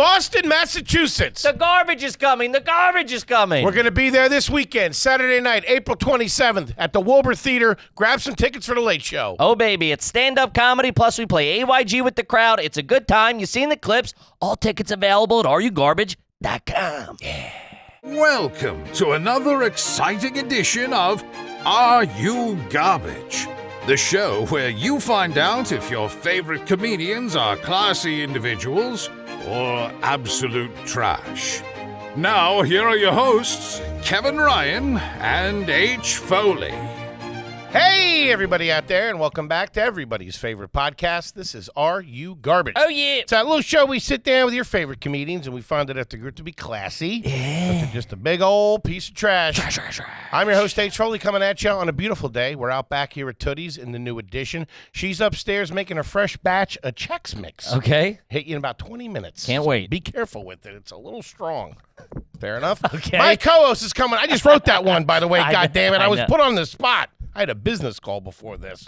Boston, Massachusetts. The garbage is coming. The garbage is coming. We're going to be there this weekend, Saturday night, April 27th, at the Wilbur Theater. Grab some tickets for the Late Show. Oh, baby, it's stand-up comedy, plus we play AYG with the crowd. It's a good time. You've seen the clips. All tickets available at areyouGarbage.com. Yeah. Welcome to another exciting edition of Are You Garbage? The show where you find out if your favorite comedians are classy individuals or absolute trash. Now, here are your hosts, Kevin Ryan and H. Foley. Hey, everybody out there, and welcome back to everybody's favorite podcast. This is Are You Garbage? Oh, yeah. It's that little show we sit down with your favorite comedians, and we find it after good to be classy. Yeah. But they're just a big old piece of trash. Trash. I'm your host, H. Foley, coming at you on a beautiful day. We're out back here at Tootie's in the new edition. She's upstairs making a fresh batch of Chex Mix. Okay. Hit you in about 20 minutes. Can't wait. Be careful with it. It's a little strong. Fair enough? Okay. My co-host is coming. I just wrote that one, by the way. God damn it. I was know. put on the spot. I had a business call before this.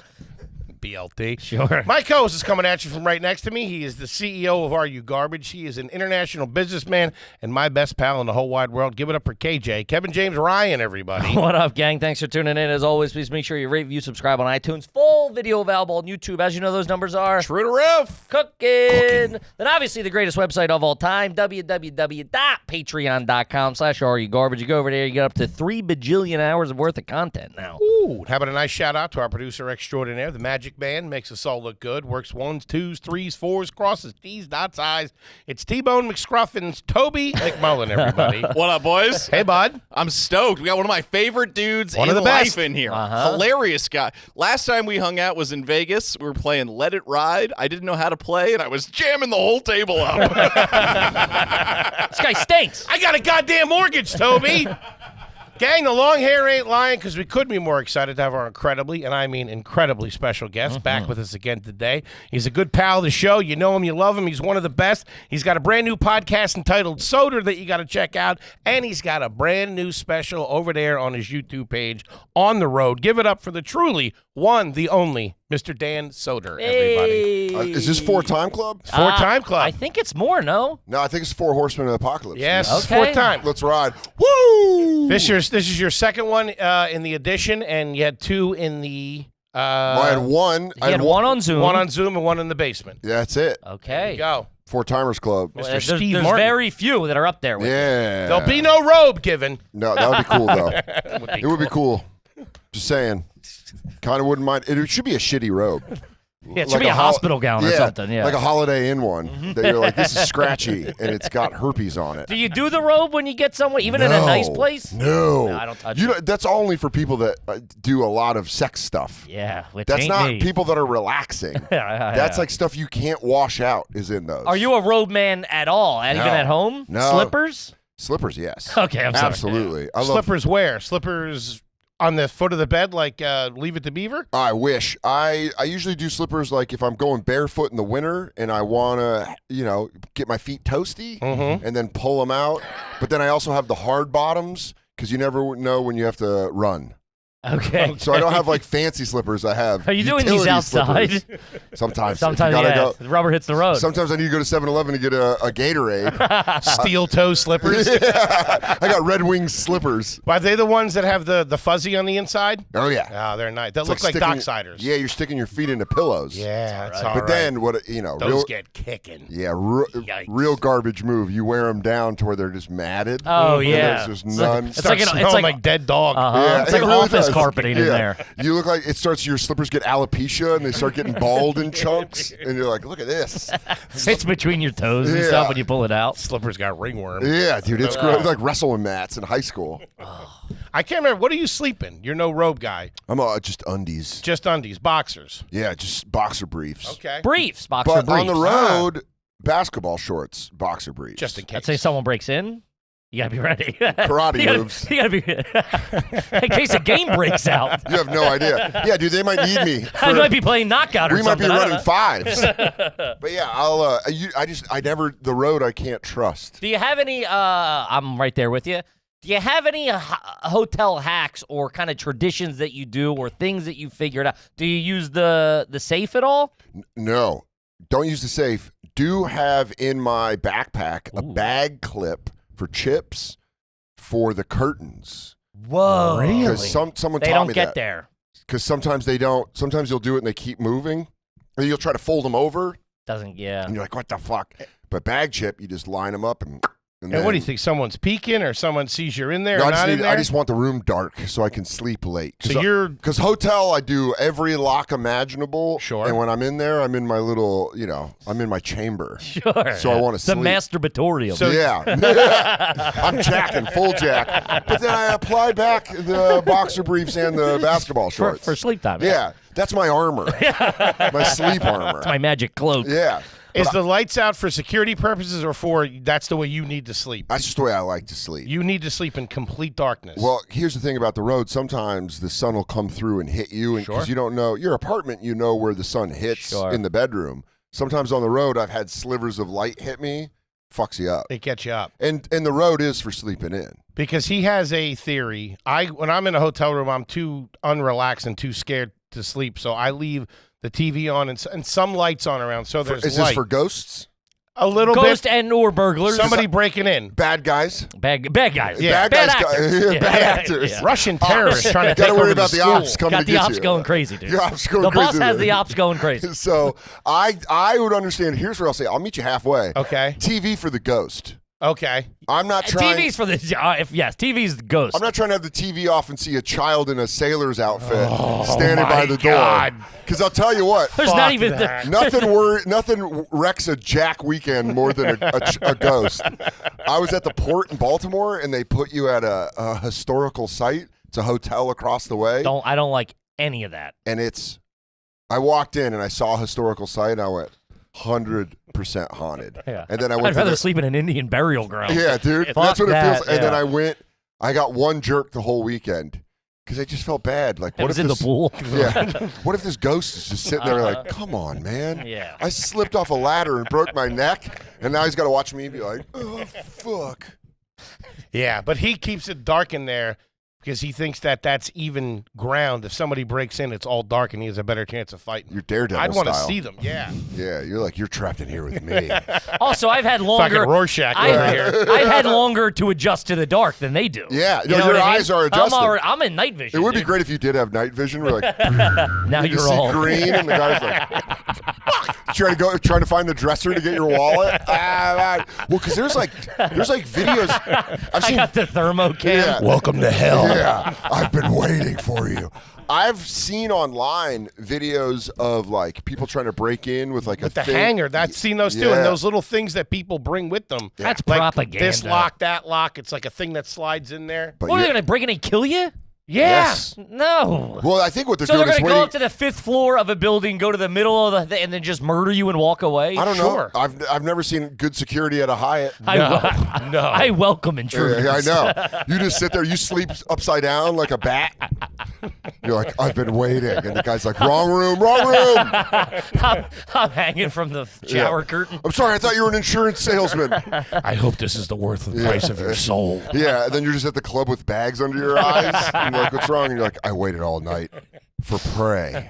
BLT. Sure. My co-host is coming at you from right next to me. He is the CEO of Are You Garbage. He is an international businessman and my best pal in the whole wide world. Give it up for KJ. Kevin James Ryan, everybody. What up, gang? Thanks for tuning in. As always, please make sure you rate, review, subscribe on iTunes. Full video available on YouTube. As you know, those numbers are True to roof. Cooking. Then obviously the greatest website of all time, www.patreon.com/areyougarbage. You go over there, you get up to 3 bajillion hours worth of content now. Ooh, how about a nice shout out to our producer extraordinaire, the Magic Man, makes us all look good, works 1s, 2s, 3s, 4s, crosses T's, dots, I's. It's T-Bone McScruffin's Toby McMullen, everybody. What up, boys? Hey, bud. I'm stoked. We got one of my favorite dudes One in of the best. life in here. Uh-huh. Hilarious guy. Last time we hung out was in Vegas. We were playing Let It Ride. I didn't know how to play, and I was jamming the whole table up. This guy stinks. I got a goddamn mortgage, Toby. Gang, the long hair ain't lying because we couldn't be more excited to have our incredibly, and I mean incredibly special guest back with us again today. He's a good pal of the show. You know him, you love him. He's one of the best. He's got a brand new podcast entitled Soder that you got to check out, and he's got a brand new special over there on his YouTube page, On the Road. Give it up for the truly one, the only, Mr. Dan Soder, everybody. Hey. Is this 4-time club? Four-time club. I think it's more, no? No, I think it's 4 Horsemen of the Apocalypse. Yes, Okay. fourth time. Let's ride. Woo! This is your second one in the edition, and you had 2 in the... Well, I had one. He had one on Zoom. One on Zoom and one in the basement. Yeah, that's it. There Okay. you go. 4-timers club. Mr. There's Steve Martin. very few that are up there with Yeah. There'll be no robe given. No, that would be cool, though. It It would be cool. Just saying. Kind of wouldn't mind. It should be a shitty robe. Yeah, it should be a hospital gown or something. Yeah. Like a Holiday Inn one. That you're like, this is scratchy, and it's got herpes on it. Do you do the robe when you get somewhere, even in a nice place? No. No, I don't touch you it. know, that's only for people that do a lot of sex stuff. Yeah, which That's ain't not me. people that are relaxing. That's like stuff you can't wash out is in those. Are you a robe man at all? Even No. at home? No. Slippers? Slippers, yes. Okay, I'm sorry. Absolutely. I love Slippers where? Slippers on the foot of the bed like Leave It to Beaver? I wish. I usually do slippers like if I'm going barefoot in the winter and I want to, get my feet toasty and then pull them out. But then I also have the hard bottoms because you never know when you have to run. Okay. So I don't have like fancy slippers. I have Are you doing these utility outside? slippers. Sometimes. Sometimes, If you yeah. gotta The rubber hits the road. Sometimes I need to go to 7-Eleven to get a Gatorade. Steel toe slippers? Yeah. I got Red Wings slippers. Are they the ones that have the fuzzy on the inside? Oh, yeah. Oh, they're nice. That It's looks like sticking- docksiders. Yeah, you're sticking your feet into pillows. Yeah, that's all But right. then, what Those get kicking. Yeah, Yikes. real garbage move. You wear them down to where they're just matted. Oh, and yeah. There's just none. It's like Smelling like dead dog. Yeah, it's like it really office does. carpeting in Yeah. there. You look like your slippers get alopecia and they start getting bald in chunks, and you're like, look at this. It's between your toes and Yeah. stuff when you pull it out. Slippers got ringworm. Yeah, dude, it's gross. Like wrestling mats in high school. I can't remember. What are you sleeping? You're no robe guy. I'm just undies. Just undies, boxers. Yeah, just boxer briefs. Okay. Briefs, boxer But briefs. on the road, basketball shorts, boxer briefs. Just in case. Let's say someone breaks in. You gotta be ready. Karate you gotta, moves. You gotta be in case a game breaks out. You have no idea. Yeah, dude, they might need me. I might be playing knockout or We might something. be I don't running know. fives. But yeah, I never, the road I can't trust. Do you have any? I'm right there with you. Do you have any hotel hacks or kind of traditions that you do or things that you figured out? Do you use the safe at all? No, don't use the safe. do have in my backpack a bag clip for chips for the curtains. Whoa. Because someone They taught don't me get that. there. Because sometimes they don't. Sometimes you'll do it and they keep moving. Or you'll try to fold them over. Doesn't, yeah. And you're like, what the fuck? But bag chip, you just line them up and And what do you think? Someone's peeking, or someone sees you're in there? No, or not in there? I just want the room dark so I can sleep late. So you're because hotel, I do every lock imaginable. Sure. And when I'm in there, I'm in my little, I'm in my chamber. Sure. So I want to The sleep. masturbatorium. So- Yeah. I'm jacking, full jack. But then I apply back the boxer briefs and the basketball shorts. for sleep time. Yeah. That's my armor. My sleep armor. My magic cloak. Yeah. Is the lights out for security purposes, or for that's the way you need to sleep? That's just the way I like to sleep. You need to sleep in complete darkness. Well, here's the thing about the road. Sometimes the sun will come through and hit you, and because you don't know your apartment, you know where the sun hits in the bedroom. Sometimes on the road, I've had slivers of light hit me. Fucks you up. It gets you up. And the road is for sleeping in. Because he has a theory. When I'm in a hotel room, I'm too unrelaxed and too scared to sleep, so I leave the TV on and some lights on around, so there's Is light. this for ghosts? A little Ghost bit. and or burglars. Somebody breaking in. Bad guys? Bad guys. Yeah. Bad guys. actors. Yeah, bad actors. Yeah. Russian terrorists trying to Gotta take worry over about the the school. ops coming Got to the get ops you. going crazy, dude. Your ops going the crazy. boss has the ops going crazy. So I would understand. Here's what I'll say. I'll meet you halfway. Okay. TV for the ghost. Okay. I'm not trying. TV's for the TV's the ghost. I'm not trying to have the TV off and see a child in a sailor's outfit standing my by the God. door. Because I'll tell you what, There's not even nothing wrecks a Jack weekend more than a ghost. I was at the port in Baltimore, and they put you at a historical site. It's a hotel across the way, I don't like any of that. and I walked in and I saw a historical site, and I went 100% haunted. Yeah. And then I went I'd to rather the, sleep in an Indian burial ground. yeah, dude, Fuck that's what it that, feels. And then yeah. I got one jerk the whole weekend because I just felt bad. Like, It what was if in this, the pool. Yeah. What if this ghost is just sitting there like, come on, man. Yeah. I slipped off a ladder and broke my neck, and now he's got to watch me be like, oh, fuck. Yeah, but he keeps it dark in there because he thinks that that's even ground. If somebody breaks in, it's all dark, and he has a better chance of fighting. You're Daredevil I'd want to style. see them. Yeah. Yeah, you're like, you're trapped in here with me. Also, I've had longer. Fucking Rorschach over here. I've had longer to adjust to the dark than they do. Yeah, You no, know your what I mean? eyes are adjusted. I'm in night vision. It would be dude. great if you did have night vision. We're like, Now you you're see all green, and the guy's like, trying to find the dresser to get your wallet. Well, because there's like videos. I've I seen. got the thermocam. Yeah. Welcome to hell. Yeah, I've been waiting for you. I've seen online videos of like people trying to break in with like With a the thing. hanger, that's seen those too, Yeah. and those little things that people bring with them. That's like propaganda. This lock, that lock. It's like a thing that slides in there. But What are they yeah- going to break in and kill you? Yeah. Yes. No. Well, I think what they're So they're doing is going to go waiting. up to the 5th floor of a building, go to the middle of the and then just murder you and walk away? I don't Sure. know. I've never seen good security at a Hyatt. No. I welcome intruders. Yeah, I know. You just sit there. You sleep upside down like a bat. You're like, I've been waiting, and the guy's like, wrong room, wrong room. I'm hanging from the shower curtain. I'm sorry, I thought you were an insurance salesman. I hope this is the worth of the price of your soul. Yeah, and then you're just at the club with bags under your eyes, and you're like, what's wrong? And you're like, I waited all night for prey.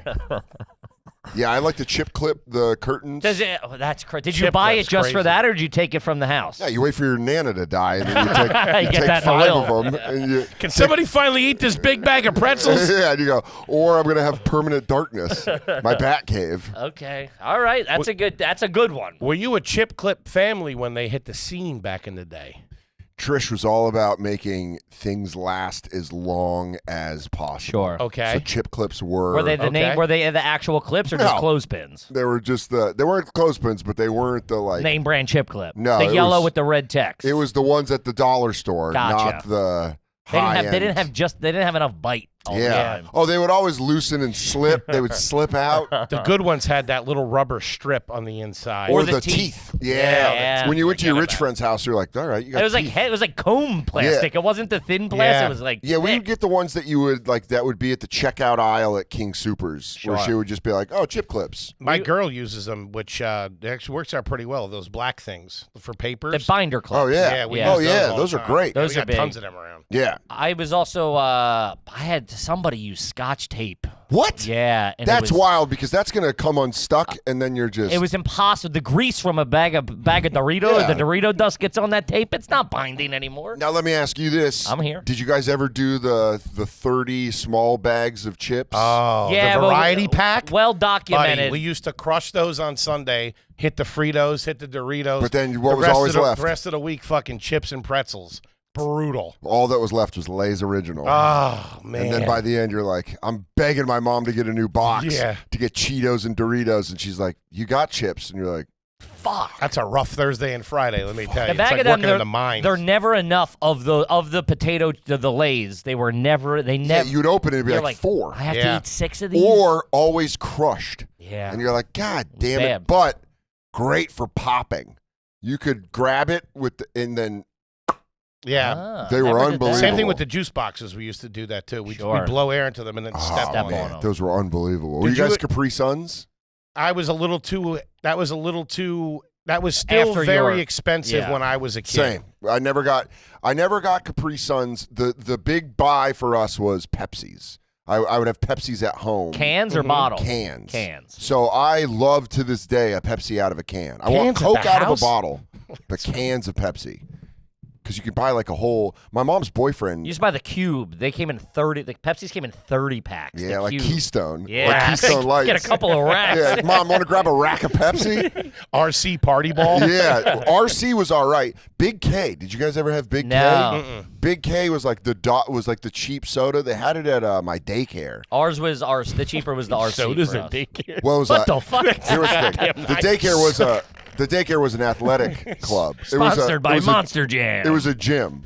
Yeah, I like to chip clip the curtains. Does it? Oh, that's crazy. Did you Chip buy it clip's just for crazy. that, or did you take it from the house? Yeah, you wait for your Nana to die, and then you take, You get that in the 5 will. of them. And you, Can somebody finally eat this big bag of pretzels? yeah, and you go, or I'm going to have permanent darkness. My bat cave. Okay. All right. That's a good one. Were you a chip clip family when they hit the scene back in the day? Trish was all about making things last as long as possible. Sure. Okay. So chip clips were. Were they the Okay. name? Were they the actual clips or just No. clothespins? They were just they weren't clothespins, but they weren't the like. Name brand chip clip. No, The it yellow was- with the red text. It was the ones at the dollar store, Gotcha. not the They high didn't have. They didn't end. have They didn't have enough bite. All the Yeah. time. Oh, they would always loosen and slip. They would slip out. The good ones had that little rubber strip on the inside. Or Or the the teeth. teeth. Yeah. Yeah, When you went to your forget rich about friend's house, you're like, all right, you got It was teeth. like comb plastic. It wasn't the thin plastic. Yeah. It was like Yeah, we thick. would get the ones that you would like that would be at the checkout aisle at King Supers, where she would just be like, "Oh, chip clips." My girl uses them, which actually works out pretty well. Those black things for papers. the binder clips. Oh yeah, Yeah, we Yeah. oh use yeah, all those the are time. great. Those we are got tons big. of them around. Yeah, I was also I had somebody used Scotch tape. What? Yeah. And That's wild because that's going to come unstuck and then you're just... It was impossible. The grease from a bag of Dorito, Yeah. the Dorito dust gets on that tape. It's not binding anymore. Now, let me ask you this. I'm here. Did you guys ever do the 30 small bags of chips? Oh, Yeah, the but variety pack? Well documented. Buddy, we used to crush those on Sunday, hit the Fritos, hit the Doritos. But then what The was rest always of the, left? The rest of the week, fucking chips and pretzels. Brutal. All that was left was Lay's Original. Oh, man. And then by the end, you're like, I'm begging my mom to get a new box Yeah. to get Cheetos and Doritos. And she's like, you got chips. And you're like, Fuck. That's a rough Thursday and Friday, let me tell you. The bag it's like of them, working in the mines. they're never enough of the potato, the Lay's. They never. yeah, you'd open it and be You're like 4. I have Yeah. to eat 6 of these. Or always crushed. Yeah. And you're like, God damn bad. it. But great for popping. You could grab it and then Yeah. Ah, They were never did that. unbelievable. Same thing with the juice boxes. We used to do that, too. We'd Sure. blow air into them and then step Step on on them. them. those were unbelievable. Were Did you guys you- Capri Suns? I was a little too, that was still After very your- expensive yeah. when I was a kid. Same. I never got Capri Suns. The big buy for us was Pepsis. I would have Pepsis at home. Cans or bottles? Cans. Cans. So I love to this day a Pepsi out of a can. I want Cans at Coke the out of house? a bottle, but cans of Pepsi. Because you could buy like a whole. My mom's boyfriend. You just buy the cube. They came in 30. The Pepsis came in 30 packs. Yeah, the like cube. Keystone. Yeah. Like Keystone Lights. Get a couple of racks. Yeah, Mom, want to grab a rack of Pepsi? RC Party Ball. Yeah, RC was all right. Big K. Did you guys ever have Big No. K? Big K was like the cheap soda. They had it at my daycare. Ours was the cheaper was the RC. Sodas for at us. daycare. Well, it was What the fuck? Here was the thing. The daycare was an athletic club. Sponsored by it was Monster Jam. It was a gym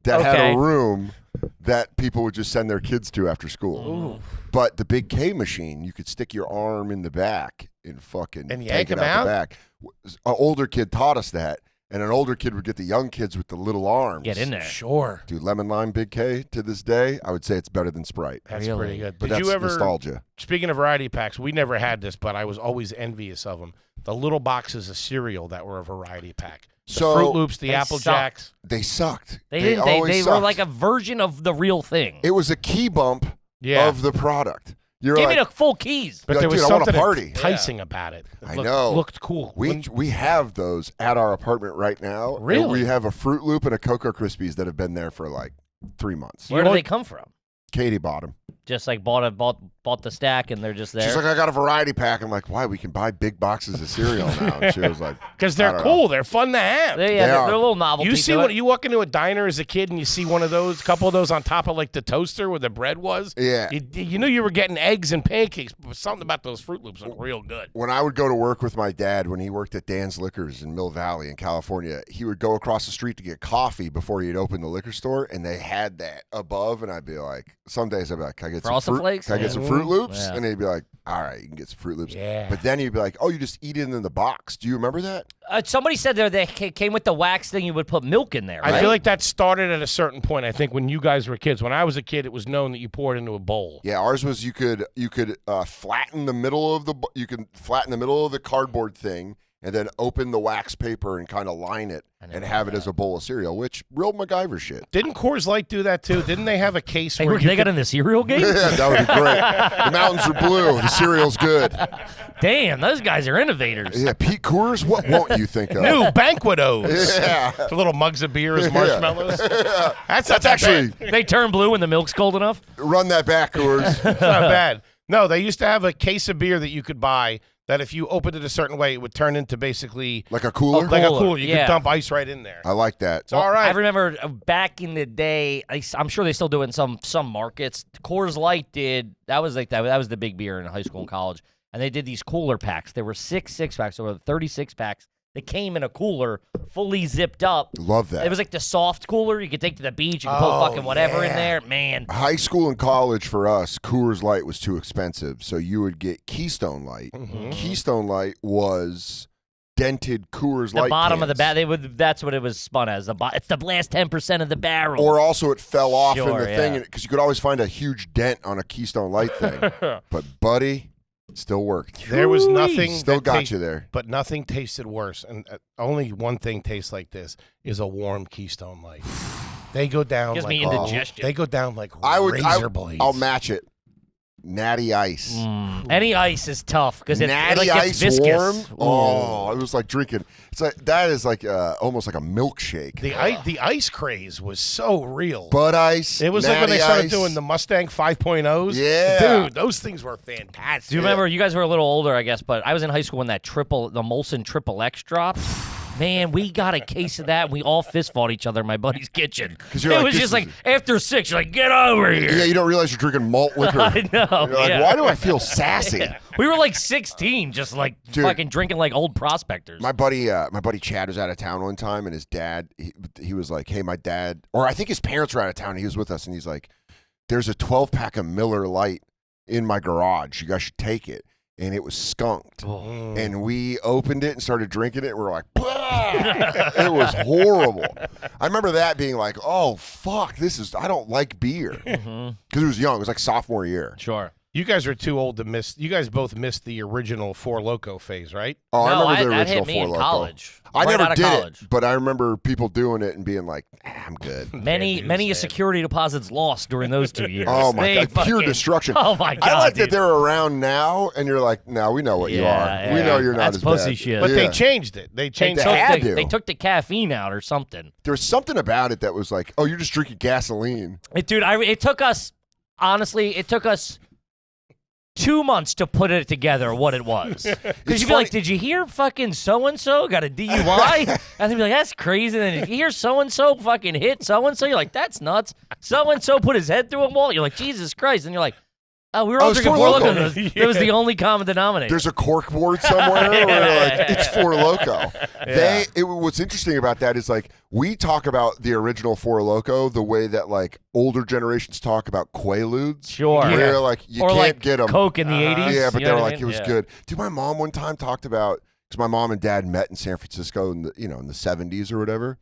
that had Okay. a room that people would just send their kids to after school. But the Big K machine, you could stick your arm in the back and fucking And take yank it 'em out out? the back. An older kid taught us that, and an older kid would get the young kids with the little arms. Get in there. Sure. Dude, lemon lime Big K to this day, I would say it's better than Sprite. That's Really? pretty good. But Did that's you ever, nostalgia. speaking of variety packs, we never had this, but I was always envious of them. The little boxes of cereal that were a variety pack. The So- Fruit Loops, the They Apple suck. Jacks. They sucked. They didn't. They always were sucked. like a version of the real thing. It was a key bump Yeah. of the product. You're Give like, me the full keys. But You're there like, was dude, I want a something party. enticing about it. It I looked, know. Looked cool. we have those at our apartment right now. and Really? we have a Fruit Loop and a Cocoa Krispies that have been there for like 3 months. Where do they come from? Katie bought them. Just like bought the stack and they're just there. She's like, I got a variety pack. I'm like, why? We can buy big boxes of cereal now. And she was like, Because I they're don't cool. They're fun to have. they're are. a little novelty. You see to when it. you walk into a diner as a kid and you see one of those, a couple of those on top of like the toaster where the bread was. Yeah. You knew you were getting eggs and pancakes, but something about those Fruit Loops look real good. When I would go to work with my dad, when he worked at Dan's Liquors in Mill Valley in California, he would go across the street to get coffee before he'd open the liquor store, and they had that above, and I'd be like, some days I'd be like, can I get some Frosted fruit? Flakes? Can I get some Yeah. Fruit Loops? Yeah. And he'd be like, all right, you can get some Fruit Loops. Yeah. But then he'd be like, oh, you just eat it in the box. Do you remember that? Somebody said they came with the wax thing. You would put milk in there. I right? feel like that started at a certain point. I think when you guys were kids. When I was a kid, it was known that you poured into a bowl. Yeah, ours was you could flatten the middle of the cardboard thing and then open the wax paper and kind of line it and have it as a bowl of cereal, which real MacGyver shit. Didn't Coors Light do that too? Didn't they have a case They, where were, you they got could, in the cereal game. Yeah, that would be great. The mountains are blue. The cereal's good. Damn, those guys are innovators. Yeah, Pete Coors, what won't you think of? new Banquetos? Yeah. The little mugs of beer as marshmallows. That's not Actually, bad. They turn blue when the milk's cold enough. run that back, Coors. It's not bad. No, they used to have a case of beer that you could buy that if you opened it a certain way, it would turn into basically Like a cooler? like a Cooler, cooler. You yeah. could dump ice right in there. I like that. It's all right. I remember back in the day. I'm sure they still do it in some markets. Coors Light did. That was like that. That was the big beer in high school and college. And they did these cooler packs. There were 6 packs, or 36 packs. That came in a cooler, fully zipped up. Love that. It was like the soft cooler you could take to the beach. You could Oh, put fucking whatever in yeah. there. Man, High school and college for us, Coors Light was too expensive, so you would get Keystone Light. Mm-hmm. Keystone Light was dented Coors the Light bottom of the cans. That's what it was spun as. It's the last 10% of the barrel. Or also it fell off in Sure, the thing yeah. because you could always find a huge dent on a Keystone Light thing. But buddy, it still worked. There was nothing Still that got you there. but nothing tasted worse. And only one thing tastes like this is a warm Keystone Light. They go down Gives like me indigestion. They go down like razor blades. I'll match it. Natty Ice. Any ice is tough because it Natty like, Ice gets viscous. warm. Oh, it was like drinking. It's like that is like almost like a milkshake. The ice craze was so real. Bud Ice. It was like when they started doing the Mustang 5.0s. Yeah. Dude, those things were fantastic. Do you remember? You guys were a little older, I guess, but I was in high school when the Molson Triple X dropped. Man, we got a case of that, and we all fist fought each other in my buddy's kitchen. It was just like, after 6, you're like, get over here. Yeah, you don't realize you're drinking malt liquor. I know. You're like, why do I feel sassy? We were like 16, just like fucking drinking like old prospectors. My buddy Chad was out of town one time, and his dad, he was like, hey, my dad, or I think his parents were out of town, and he was with us, and he's like, there's a 12-pack of Miller Lite in my garage. You guys should take it. And it was skunked. And we opened it and started drinking it, and we were like, it was horrible. I remember that being like, oh, fuck, I don't like beer. Because it was young. It was like sophomore year. Sure. You guys are too old to miss. You guys both missed the original Four Loco phase, right? Oh, No, I remember the that original hit me Four in Loco. college. I Right never out of did college. it, but I remember people doing it and being like, I'm good. Many security deposits lost during those 2 years. Oh, my They God. Pure fucking- destruction. Oh, my God, I like dude. that they're around now, and you're like, no, we know what you are. We know you're not That's as pussy bad. shit. But Yeah. they changed it. They changed They had to. They took the caffeine out or something. There was something about it that was like, oh, you're just drinking gasoline. Dude, it took us, honestly, 2 months to put it together what it was. Because you'd be like, did you hear fucking so-and-so got a DUI? And they'd be like, that's crazy. And then you hear so-and-so fucking hit so-and-so. You're like, that's nuts. So-and-so put his head through a wall. You're like, Jesus Christ. And you're like, oh, we were all it's drinking Four Four Loko. Loko. It was the only common denominator. There's a cork board somewhere where like, it's Four Loco. What's interesting about that is like we talk about the original Four Loco the way that like older generations talk about Quaaludes. Sure. Where Yeah. like you or can't like get them. Coke in the 80s. Yeah, but you they know were what I like mean? it was Yeah. good. Dude, my mom one time talked about because my mom and dad met in San Francisco in the in the 70s or whatever,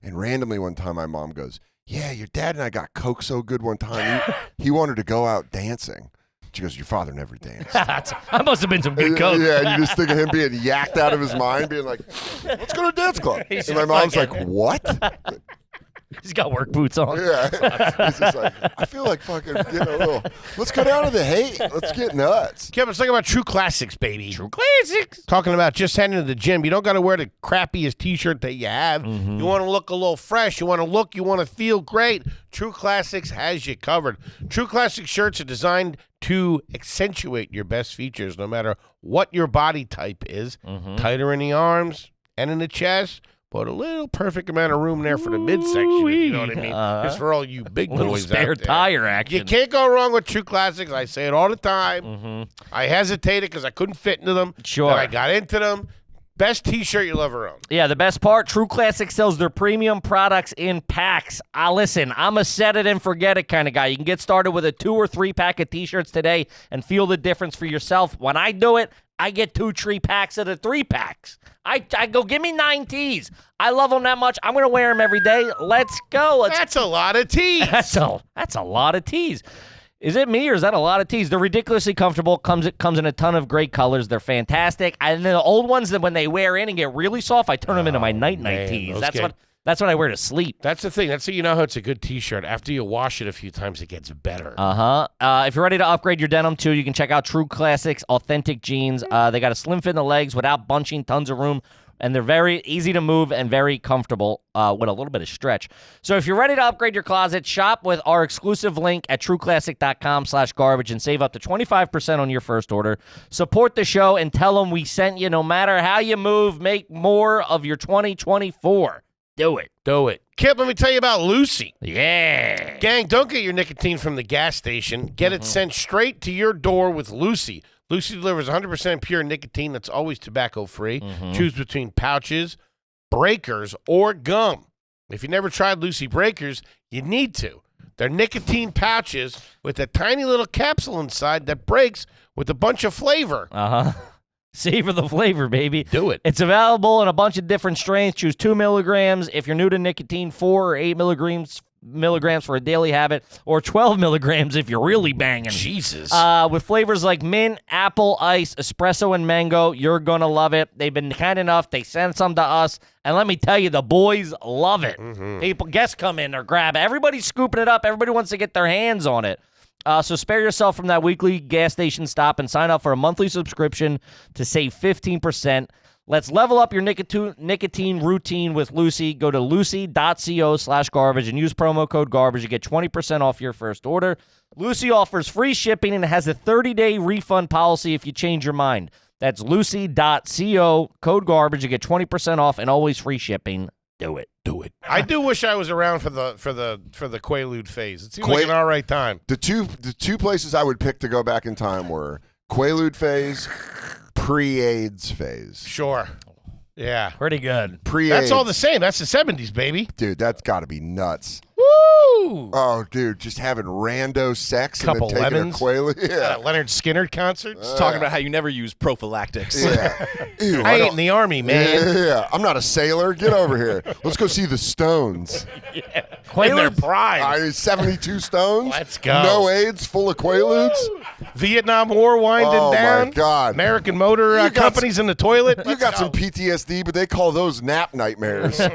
and randomly one time my mom goes, "Yeah, your dad and I got Coke so good one time he wanted to go out dancing." She goes, your father never danced. That must have been some good Coke. Yeah, and you just think of him being yacked out of his mind, being like, let's go to a dance club. He's And my just mom's like, what? He's got work boots on. Yeah. He's just like, I feel like fucking getting a little, let's go down to the hate. Let's get nuts. Kevin, let's talk about True Classics, baby. True Classics. Talking about just heading to the gym. You don't got to wear the crappiest T-shirt that you have. Mm-hmm. You want to look a little fresh. You want to feel great. True Classics has you covered. True Classics shirts are designed to accentuate your best features no matter what your body type is. Mm-hmm. Tighter in the arms and in the chest. But a little perfect amount of room there for the midsection, if you know what I mean. It's for all you big Little boys spare out there. tire action. You can't go wrong with True Classics. I say it all the time. Mm-hmm. I hesitated because I couldn't fit into them. Sure. Then I got into them. Best T-shirt you'll ever own. Yeah, the best part, True Classics sells their premium products in packs. Listen, I'm a set it and forget it kind of guy. You can get started with a 2 or 3 pack of T-shirts today and feel the difference for yourself. When I do it, I get 2 tree packs of the 3 packs. I go, give me 9 tees. I love them that much. I'm going to wear them every day. Let's go. That's a lot of tees. That's a lot of tees. Is it me or is that a lot of tees? They're ridiculously comfortable. Comes in a ton of great colors. They're fantastic. And the old ones that when they wear in and get really soft, I turn them into my night tees. That's what I wear to sleep. That's the thing. That's how you know how it's a good T-shirt. After you wash it a few times, it gets better. If you're ready to upgrade your denim too, you can check out True Classics Authentic Jeans. They got a slim fit in the legs without bunching, tons of room. And they're very easy to move and very comfortable with a little bit of stretch. So if you're ready to upgrade your closet, shop with our exclusive link at trueclassic.com/garbage and save up to 25% on your first order. Support the show and tell them we sent you. No matter how you move, make more of your 2024. Do it. Do it. Kip, let me tell you about Lucy. Yeah. Gang, don't get your nicotine from the gas station. Get it sent straight to your door with Lucy. Lucy delivers 100% pure nicotine that's always tobacco-free. Choose between pouches, breakers, or gum. If you never tried Lucy breakers, you need to. They're nicotine pouches with a tiny little capsule inside that breaks with a bunch of flavor. Savor the flavor, baby. Do it. It's available in a bunch of different strains. Choose 2 milligrams. If you're new to nicotine, 4 or 8 milligrams milligrams for a daily habit, or 12 milligrams if you're really banging. Jesus. With flavors like mint, apple, ice, espresso, and mango, you're going to love it. They've been kind enough. They sent some to us. And let me tell you, the boys love it. Guests come in or grab it. Everybody's scooping it up. Everybody wants to get their hands on it. So spare yourself from that weekly gas station stop and sign up for a monthly subscription to save 15%. Let's level up your nicotine routine with Lucy. Go to lucy.co/garbage and use promo code garbage. You get 20% off your first order. Lucy offers free shipping and has a 30-day refund policy if you change your mind. That's lucy.co, code garbage. You get 20% off and always free shipping. Do it. Do it. I do wish I was around for the Quaalude phase. It seems like an all right time. The two places I would pick to go back in time were Quaalude phase, pre-AIDS phase. Sure. Yeah. Pretty good. Pre-AIDS. That's all the same. That's the 70s, baby. Dude, that's got to be nuts. Woo! Oh, dude, just having rando sex Couple and then taking lemons. a Quaalude. Yeah. Leonard Skinner concerts. Talking about how you never use prophylactics. Yeah. Ew, I ain't don't- in the army, man. Yeah, I'm not a sailor. Get over here. Let's go see the Stones. In their prime. 72 Stones. Let's go. No AIDS, full of Quaaludes. Vietnam War winding Oh, down. my God. American Motor You got companies in the toilet. You Let's got go. some PTSD, but they call those nap nightmares. You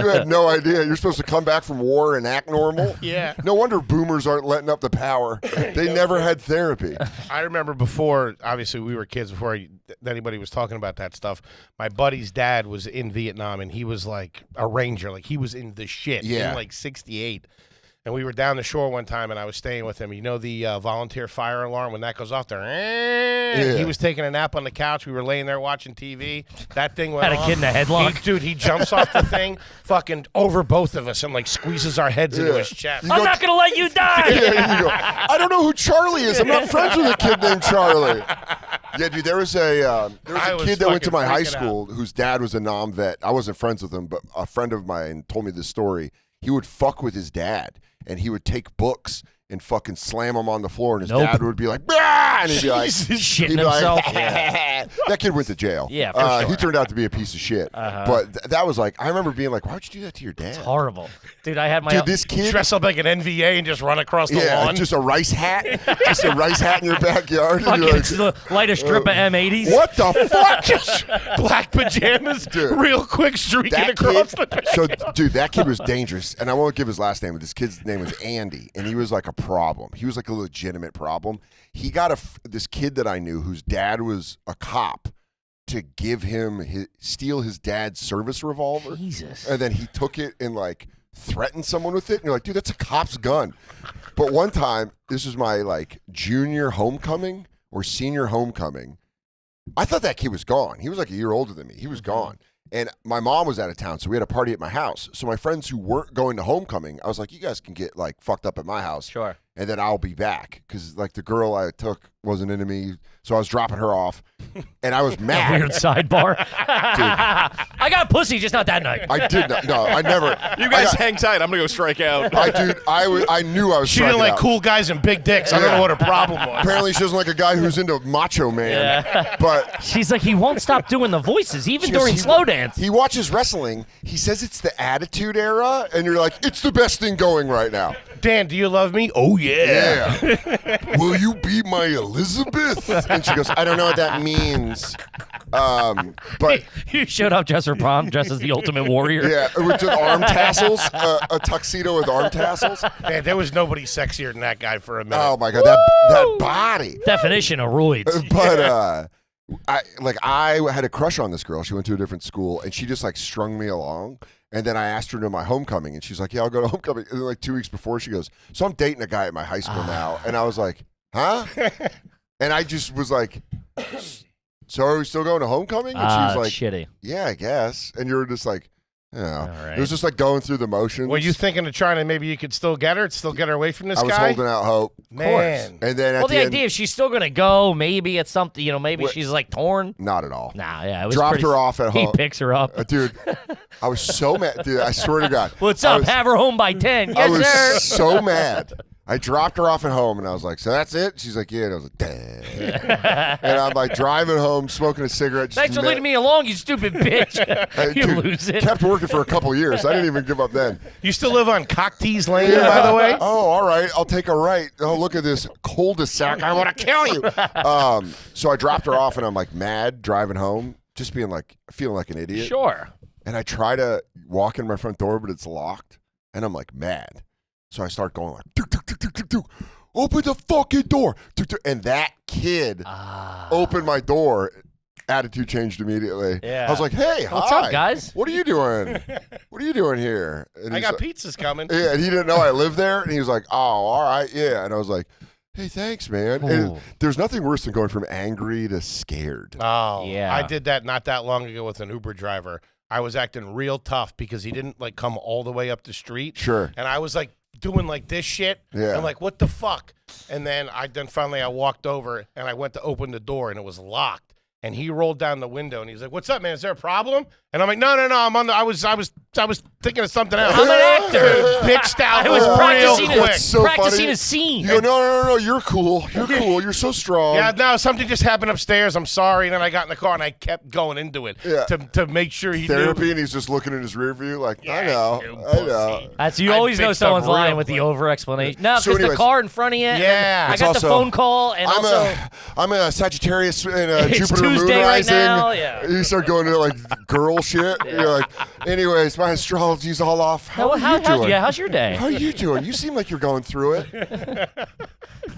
had no idea. You're supposed to come back from war and act normal. Yeah. No wonder boomers aren't letting up the power. They never had therapy. I remember before, obviously we were kids before anybody was talking about that stuff. My buddy's dad was in Vietnam, and he was like a ranger. Like he was in the shit Yeah. in like 68. And we were down the shore one time, and I was staying with him. You know the volunteer fire alarm, when that goes off there? Yeah. He was taking a nap on the couch. We were laying there watching TV. That thing went Had a off. kid in a headlock. He jumps off the thing, fucking over both of us, and like squeezes our heads into Yeah. his chest. You I'm go- not going to let you die. Yeah, you go, I don't know who Charlie is. I'm not friends with a kid named Charlie. Yeah, dude, there was a I was kid that went to my fucking high freaking school whose dad was a non-vet. I wasn't friends with him, but a friend of mine told me this story. He would fuck with his dad, and he would take books and fucking slam them on the floor, and his Nope. dad would be like, "Bah!" and he'd be like, Shitting he'd be like, himself. That kid went to jail. Yeah, for sure. He turned out to be a piece of shit. But that was like, I remember being like, why'd you do that to your dad? Horrible. Dude, I had my... Dude, this kid. Dress up like an NVA and just run across the Yeah, lawn. just a rice hat. Just a rice hat in your backyard. and Fucking you're like, light a strip of M80s. what the fuck? Just black pajamas, Dude. real quick streaking That across kid, the. so dude, that kid was dangerous, and I won't give his last name, but this kid's name was Andy, and he was like a problem. He was like a legitimate problem. He got this kid that I knew whose dad was a cop to give him steal his dad's service revolver, Jesus. and then he took it and like threatened someone with it. And you're like, dude, that's a cop's gun. But one time, this was my like junior homecoming or senior homecoming. I thought that kid was gone. He was like a year older than me. He was gone. And my mom was out of town, so we had a party at my house. So my friends who weren't going to homecoming, I was like, you guys can get like fucked up at my house. Sure. And then I'll be back. Because like the girl I took wasn't into me. So I was dropping her off. And I was mad. Weird sidebar. I got pussy, just not that night. I did not. No, I never. You guys hang tight. I'm going to go strike out. I knew I was She didn't striking like out. cool guys and big dicks. I don't know what her problem was. Apparently she doesn't like a guy who's into Macho Man. But She's like, he won't stop doing the voices, even She goes, during he- slow dance. he watches wrestling. He says it's the Attitude Era. And you're like, it's the best thing going right now. Dan, do you love me? Oh yeah. Yeah. Will you be my Elizabeth? And she goes, I don't know what that means. But You showed up dressed for prom, dressed as the Ultimate Warrior. yeah, with arm tassels, a tuxedo with arm tassels. Man, there was nobody sexier than that guy for a minute. Oh my god, that body. Definition of roids. But I had a crush on this girl. She went to a different school, and she just like strung me along. And then I asked her to my homecoming, and she's like, "Yeah, I'll go to homecoming." And then, like 2 weeks before, she goes, "So I'm dating a guy at my high school now." And I was like, "Huh?" And I just was like, "So are we still going to homecoming?" And she was like, shitty. "Yeah, I guess." And you were just like, All right. It was just like going through the motions. Were you thinking of trying to maybe you could still get her, still get her away from this I was guy? holding out hope. Man. And then at Well, the end, idea if she's still gonna go, maybe it's something. Maybe What- she's like torn. not at all. Nah, yeah, it was Dropped pretty- her off at He home. picks her up. Dude, I was so mad. Dude, I swear to God. What's I up? was- Have her home by 10. I Yes, was sir. so mad. I dropped her off at home, and I was like, so that's it? She's like, yeah. And I was like, damn. And I'm like driving home, smoking a cigarette. Just Thanks for leading me along, you stupid bitch. You Dude, lose it. Kept working for a couple of years. I didn't even give up then. You still live on Cocktease Lane, by the way? Oh, all right. I'll take a right. Oh, look at this cul-de-sac. I want to kill you. So I dropped her off, and I'm like mad driving home, just being like, feeling like an idiot. Sure. And I try to walk in my front door, but it's locked. And I'm like mad. So I start going like, tuk, tuk, tuk, tuk, tuk, tuk. Open the fucking door. Tuk, tuk. And that kid opened my door. Attitude changed immediately. Yeah. I was like, hey, What's hi. up, guys? What are you doing? What are you doing here? And I he's got like, pizzas coming. yeah, and he didn't know I lived there. And he was like, oh, all right, yeah. And I was like, hey, thanks, man. And there's nothing worse than going from angry to scared. Oh, Yeah. I did that not that long ago with an Uber driver. I was acting real tough because he didn't like come all the way up the street. Sure. And I was like doing like this shit. Yeah. I'm like, what the fuck? And then finally I walked over and I went to open the door and it was locked. And he rolled down the window and he's like, "What's up, man? Is there a problem?" And I'm like, "No. I'm on the. I was thinking of something else." I'm an actor. Bitched out. I was real practicing, quick. That's so practicing funny. a scene. You go, no, you're cool. You're cool. You're so strong. Yeah, no, something just happened upstairs. I'm sorry. And then I got in the car and I kept going into it Yeah. to make sure he Therapy, knew. and he's just looking in his rear view like, Yeah, I know. you I know. pussy. That's you I always know bitched up someone's real lying with the quick. over explanation. No, So because the anyways- car in front of you. and Yeah. I It's got the also- phone call, and also I'm a Sagittarius in a It's Jupiter moon Tuesday right rising. now, yeah. You start going to like girl shit. You're like, anyways, my astrology's all off. How are you doing? how's your day? How are you doing? You seem like you're going through it.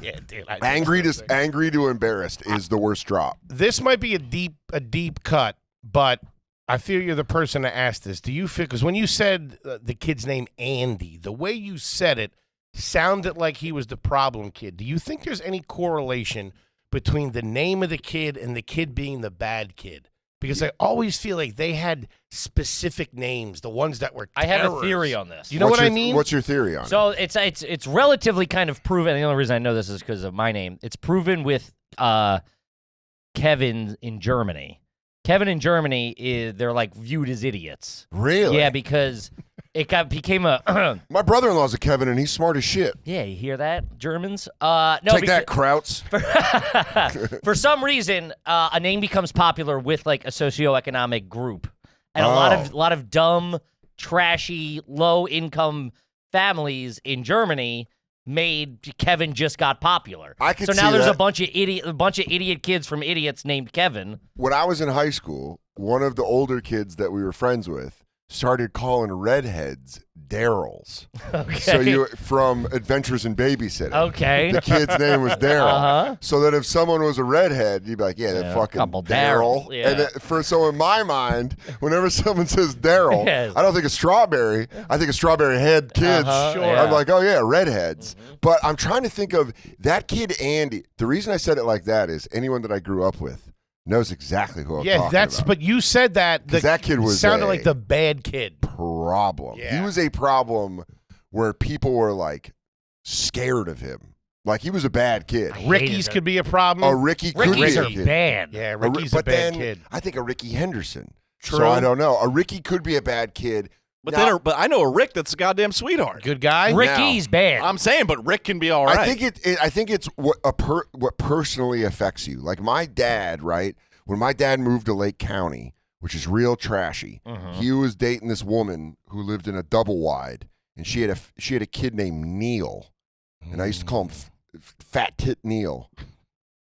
Yeah, dude. Angry to embarrassed is the worst drop. This might be a deep cut, but I feel you're the person to ask this. Do you feel, because when you said the kid's name Andy, the way you said it sounded like he was the problem kid. Do you think there's any correlation between the name of the kid and the kid being the bad kid? Because I always feel like they had specific names, the ones that were I have a terrors. theory on this. You know what I mean? What's your theory on it? So it's relatively kind of proven. And the only reason I know this is because of my name. It's proven with Kevin in Germany. Kevin in Germany they're like viewed as idiots. Really? Yeah, because it became a My brother-in-law's a Kevin, and he's smart as shit. yeah. You hear that, Germans? No, Take that, Krauts. For some reason, a name becomes popular with like a socioeconomic group, and a lot of dumb, trashy, low-income families in Germany made Kevin just got popular. I could so now see there's that. a bunch of idiot kids from idiots named Kevin. When I was in high school, one of the older kids that we were friends with started calling redheads Daryls. Okay. So you from Adventures in Babysitting. Okay. The kid's name was Daryl. Uh-huh. So that if someone was a redhead, you'd be like, yeah, that Yeah, fucking couple Daryl. Daryl, yeah. And so in my mind, whenever someone says Daryl, Yes. I don't think of strawberry. I think of strawberry head kids. Uh-huh, Sure. I'm like, oh yeah, redheads. But I'm trying to think of that kid Andy. The reason I said it like that is anyone that I grew up with knows exactly who I'm Yeah, talking that's. about. But you said that 'Cause that kid was sounded a- like the bad kid. problem. Yeah. He was a problem where people were like scared of him. Like he was a bad kid. I hated Ricky's it. could be a problem. A Ricky could Ricky's be are a kid. bad. Yeah, A Ri- Ricky's a but bad then kid. I think a Ricky Henderson. True. So I don't know. A Ricky could be a bad kid. But Now, but I know a Rick that's a goddamn sweetheart. Good guy. Ricky's bad. I'm saying, but Rick can be all right. I think it's what personally affects you. Like my dad, right? When my dad moved to Lake County, which is real trashy, he was dating this woman who lived in a double wide, and she had a kid named Neil, and I used to call him Fat Tit Neil,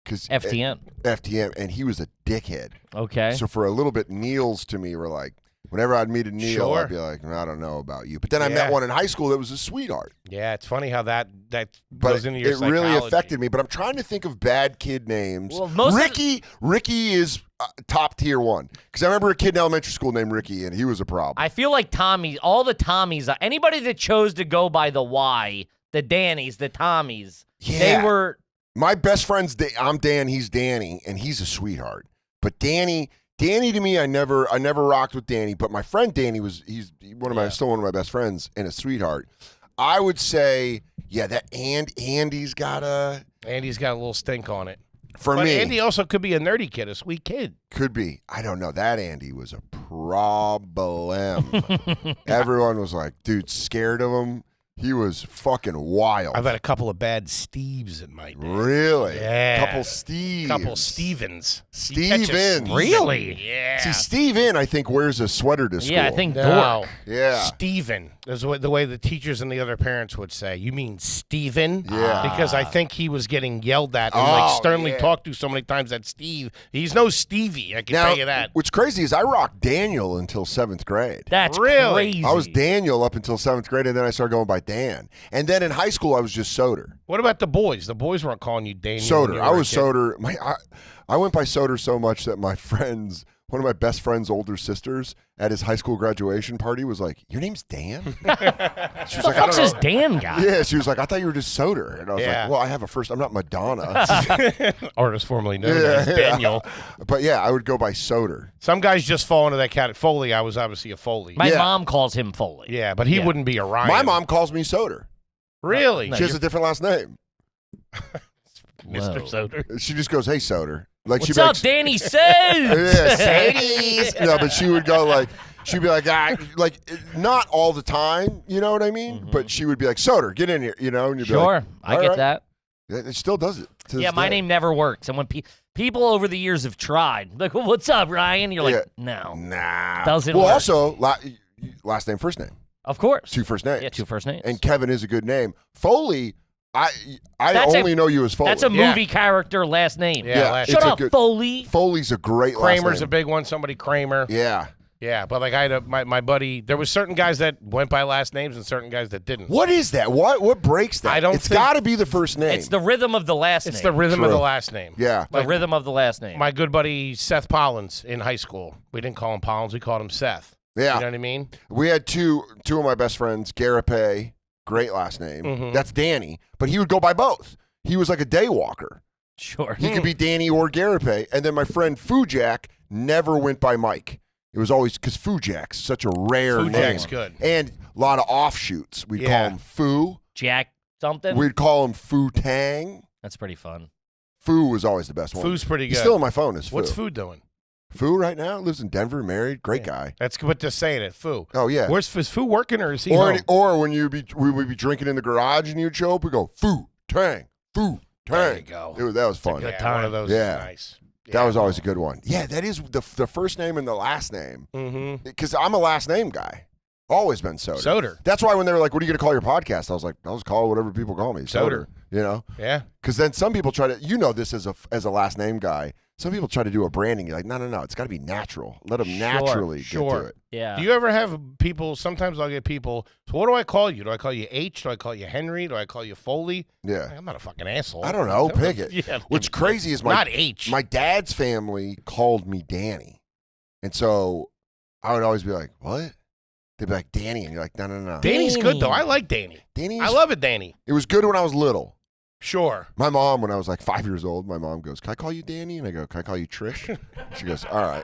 because FTN. and he was a dickhead. Okay. So for a little bit, Neils to me were like, whenever I'd meet a Neil, Sure. I'd be like, I don't know about you. But then I Yeah. met one in high school that was a sweetheart. Yeah, it's funny how that But goes into your it really psychology. affected me. But I'm trying to think of bad kid names. Well, most of Ricky is top tier one. Because I remember a kid in elementary school named Ricky, and he was a problem. I feel like Tommy, all the Tommies, anybody that chose to go by the Y, the Dannys, the Tommies, they Yeah. were. My best friend's I'm Dan, he's Danny, and he's a sweetheart. But Danny to me, I never rocked with Danny. But my friend Danny he's still one of my best friends and a sweetheart. I would say, yeah, that Andy's got Andy's got a little stink on it. for But me. Andy also could be a nerdy kid, a sweet kid. Could be. I don't know. That Andy was a problem. Everyone was like, dude, scared of him. He was fucking wild. I've had a couple of bad Steves in my day. Really? Yeah. Couple Steves. Couple Stevens. You catch a Stevens. Really? Yeah. See, Steven, I think, wears a sweater to school. Yeah, I think No. dork. Yeah. Steven is the way the teachers and the other parents would say. You mean Steven? Yeah. Because I think he was getting yelled at and Oh, sternly yeah. talked to so many times that Steve, he's no Stevie, I can Now, tell you that. what's crazy is I rocked Daniel until 7th grade. That's Really? crazy. I was Daniel up until 7th grade, and then I started going by Dan. And then in high school, I was just Soder. What about the boys? The boys weren't calling you Daniel. when Soder. you I were a was kid. Soder. I went by Soder so much that my friends, one of my best friend's older sisters, at his high school graduation party was like, "Your name's Dan?" She was What the like, "I fuck's don't this know." Dan guy? Yeah, she was like, "I thought you were just Soder," and I was Yeah. like, "Well, I have a first. I'm not Madonna." Artist formerly known as Daniel. But yeah, I would go by Soder. Some guys just fall into that category. Foley, I was obviously a Foley. My Yeah. mom calls him Foley. Yeah, but he Yeah. wouldn't be a Ryan. My mom calls me Soder. Really? No, She has a different last name. Mr. Whoa. Soder. She just goes, "Hey, Soder." Like What's she'd be up, like, Danny Says? Yeah, Sadie's. No, but she would go like, she'd be like, like not all the time, you know what I mean? But she would be like, "Soder, get in here," you know, and you'd be Sure, like, I "All get right." that. It still does it. to Yeah, this my day. name never works. And when people over the years have tried, like, well, what's up, Ryan? You're like, no. Nah. Doesn't well, work. also, last name, first name. Of course. 2 first names. Yeah, 2 first names. And Kevin is a good name. Foley, I That's only know you as Foley. That's a Yeah. movie character last name. Yeah, last Shut it's a up, good- Foley. Foley's a great last Kramer's a name. big one. Somebody Kramer. Yeah. Yeah, but like I had my buddy. There was certain guys that went by last names and certain guys that didn't. What is that? What breaks that? I don't It's think- got to be the first name. It's the rhythm of the last It's name. the rhythm of True. the last name. Yeah. The rhythm of the last name. My good buddy Seth Pollins in high school. We didn't call him Pollins. We called him Seth. Yeah. You know what I mean? We had two of my best friends, Garapay, great last name. Mhm. That's Danny, but he would go by both. He was like a day walker. Sure. He could be Danny or Garapay. And then my friend Fujak never went by Mike. It was always because Fujak's such a rare name. Fujak's good. And a lot of offshoots. We'd call Yeah. him Fu. Jack something. We'd call him Fu Tang. That's pretty fun. Fu was always the best one. Foo's pretty He's good. still on my phone as Fu. What's Foo doing? Fu right now lives in Denver, married, great guy. That's what they're saying it. Foo. Oh yeah. Is Foo working or is he Or home? or when we would be drinking in the garage and you'd show up, we go Fu Tang, Fu Tang. There you go. That was fun. good Yeah, time. one of those Yeah. is nice. That was always a good one. Yeah, that is the first name and the last name. Mm-hmm. Because I'm a last name guy. Always been Soder. Soder. That's why when they were like, "What are you going to call your podcast?" I was like, "I'll just call it whatever people call me, Soder. You know? Yeah. Because then some people try to, this as a last name guy. Some people try to do a branding. You're like, no, it's got to be natural. Let them naturally get to it. Yeah. Do you ever have people? Sometimes I'll get people. So what do I call you? Do I call you H? Do I call you Henry? Do I call you Foley? Yeah. I'm not a fucking asshole. I don't know. Pick it. Yeah. What's crazy is Not H. my dad's family called me Danny, and so I would always be like, "What?" They'd be like, "Danny," and you're like, "No." Danny's good though. I like Danny. Danny. I love it, Danny. It was good when I was little. Sure. My mom, when I was like 5 years old, my mom goes, "Can I call you Danny?" And I go, "Can I call you Trish?" She goes, "All right."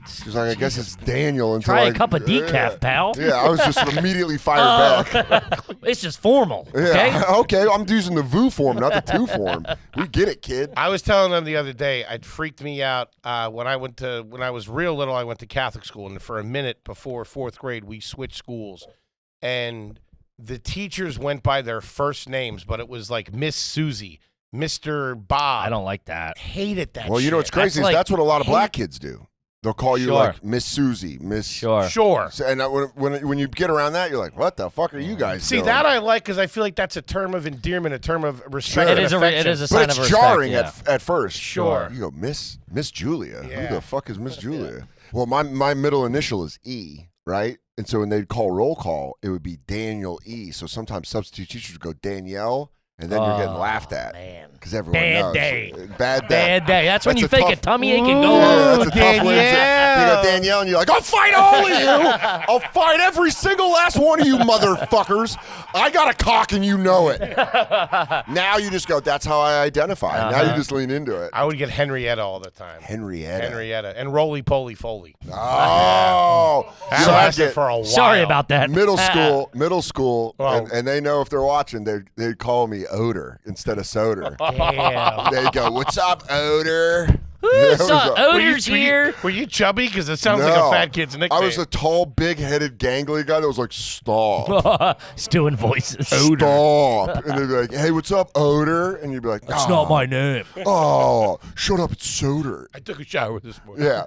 She's like, "I guess it's Daniel." Until Try I, a cup of decaf, pal. Yeah, I was just immediately fired back. It's just formal. Okay. Yeah, okay. I'm using the VU form, not the 2 form. We get it, kid. I was telling them the other day, it freaked me out when I was real little. I went to Catholic school, and for a minute before 4th grade, we switched schools, and the teachers went by their first names, but it was like Miss Susie, Mr. Bob. I don't like that. Hated that. Well, you know what's shit. crazy is like- that's what a lot of black kids do. They'll call you Sure. like Miss Susie, Miss. Sure. Sure. So- And when you get around that, you're like, "What the fuck are you guys See, doing?" that I like because I feel like that's a term of endearment, a term of respect. Sure. and It is a affection. sign but it's of respect. jarring yeah. at first. Sure. You go, Miss Julia. Yeah. Who the fuck is Miss Julia? Well, my middle initial is E, right? And so when they'd call roll call, it would be Daniel E. So sometimes substitute teachers would go Danielle, and then you're getting laughed at Man. because everyone Bad knows. day. Bad day. Bad day. That's when That's you a fake tough- a tummy ache and go. Yeah, "Oh, that's a tough way to Danielle. You go Danielle, and you're like, "I'll fight all of you. I'll fight every single last one of you motherfuckers. I got a cock and you know it." Now you just go, "That's how I identify." Now you just lean into it. I would get Henrietta all the time. Henrietta. And Roly Poly Foley. Oh. That So I lasted get for a while. Sorry about that. middle school, Well- and they know if they're watching, they'd call me Odor instead of Soder. Damn. They go, "What's up, Odor?" So, Odor's here. Were you chubby? Because it sounds like a fat kid's nickname. I was a tall, big-headed, gangly guy that was like, stop. He's doing voices. Stop. And they'd be like, hey, what's up, Odor? And you'd be like, That's not my name. Oh, shut up, it's Soder. I took a shower this morning. Yeah.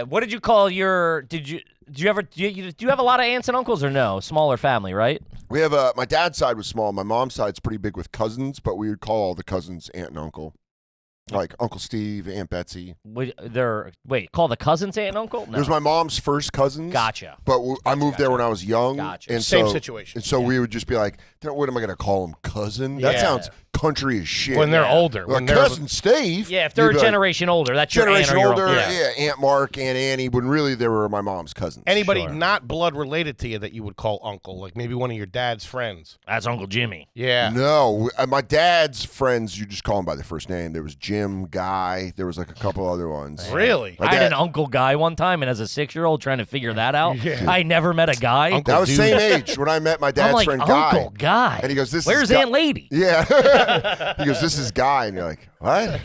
What did you call your? Do you have a lot of aunts and uncles or no? Smaller family, right? We have my dad's side was small. My mom's side's pretty big with cousins, but we would call all the cousins aunt and uncle. Like Uncle Steve, Aunt Betsy. Wait, call the cousins aunt and uncle? No. There's my mom's first cousins. Gotcha. But I moved there when I was young. Gotcha. And Same so, situation. And so we would just be like, what am I going to call him? Cousin? That Yeah. sounds country as shit. When they're older. Like, When they're cousin Steve. Yeah, if they're a you'd be like, generation older, that's your generation aunt or older, your uncle. yeah, Aunt Mark, Aunt Annie, when really they were my mom's cousins. Anybody Sure. not blood related to you that you would call uncle, like maybe one of your dad's friends. That's Uncle Jimmy. Yeah. No, my dad's friends, you just call him by their first name. There was Jim, Guy. There was like a couple other ones. Really? My I had dad- an uncle guy one time, and as a 6-year-old trying to figure that out, I never met a guy. Uncle That was dude. same age when I met my dad's I'm like, friend Uncle Guy. And he goes, Where's is Guy? Aunt Lady? Yeah. He goes, this is Guy. And you're like, what?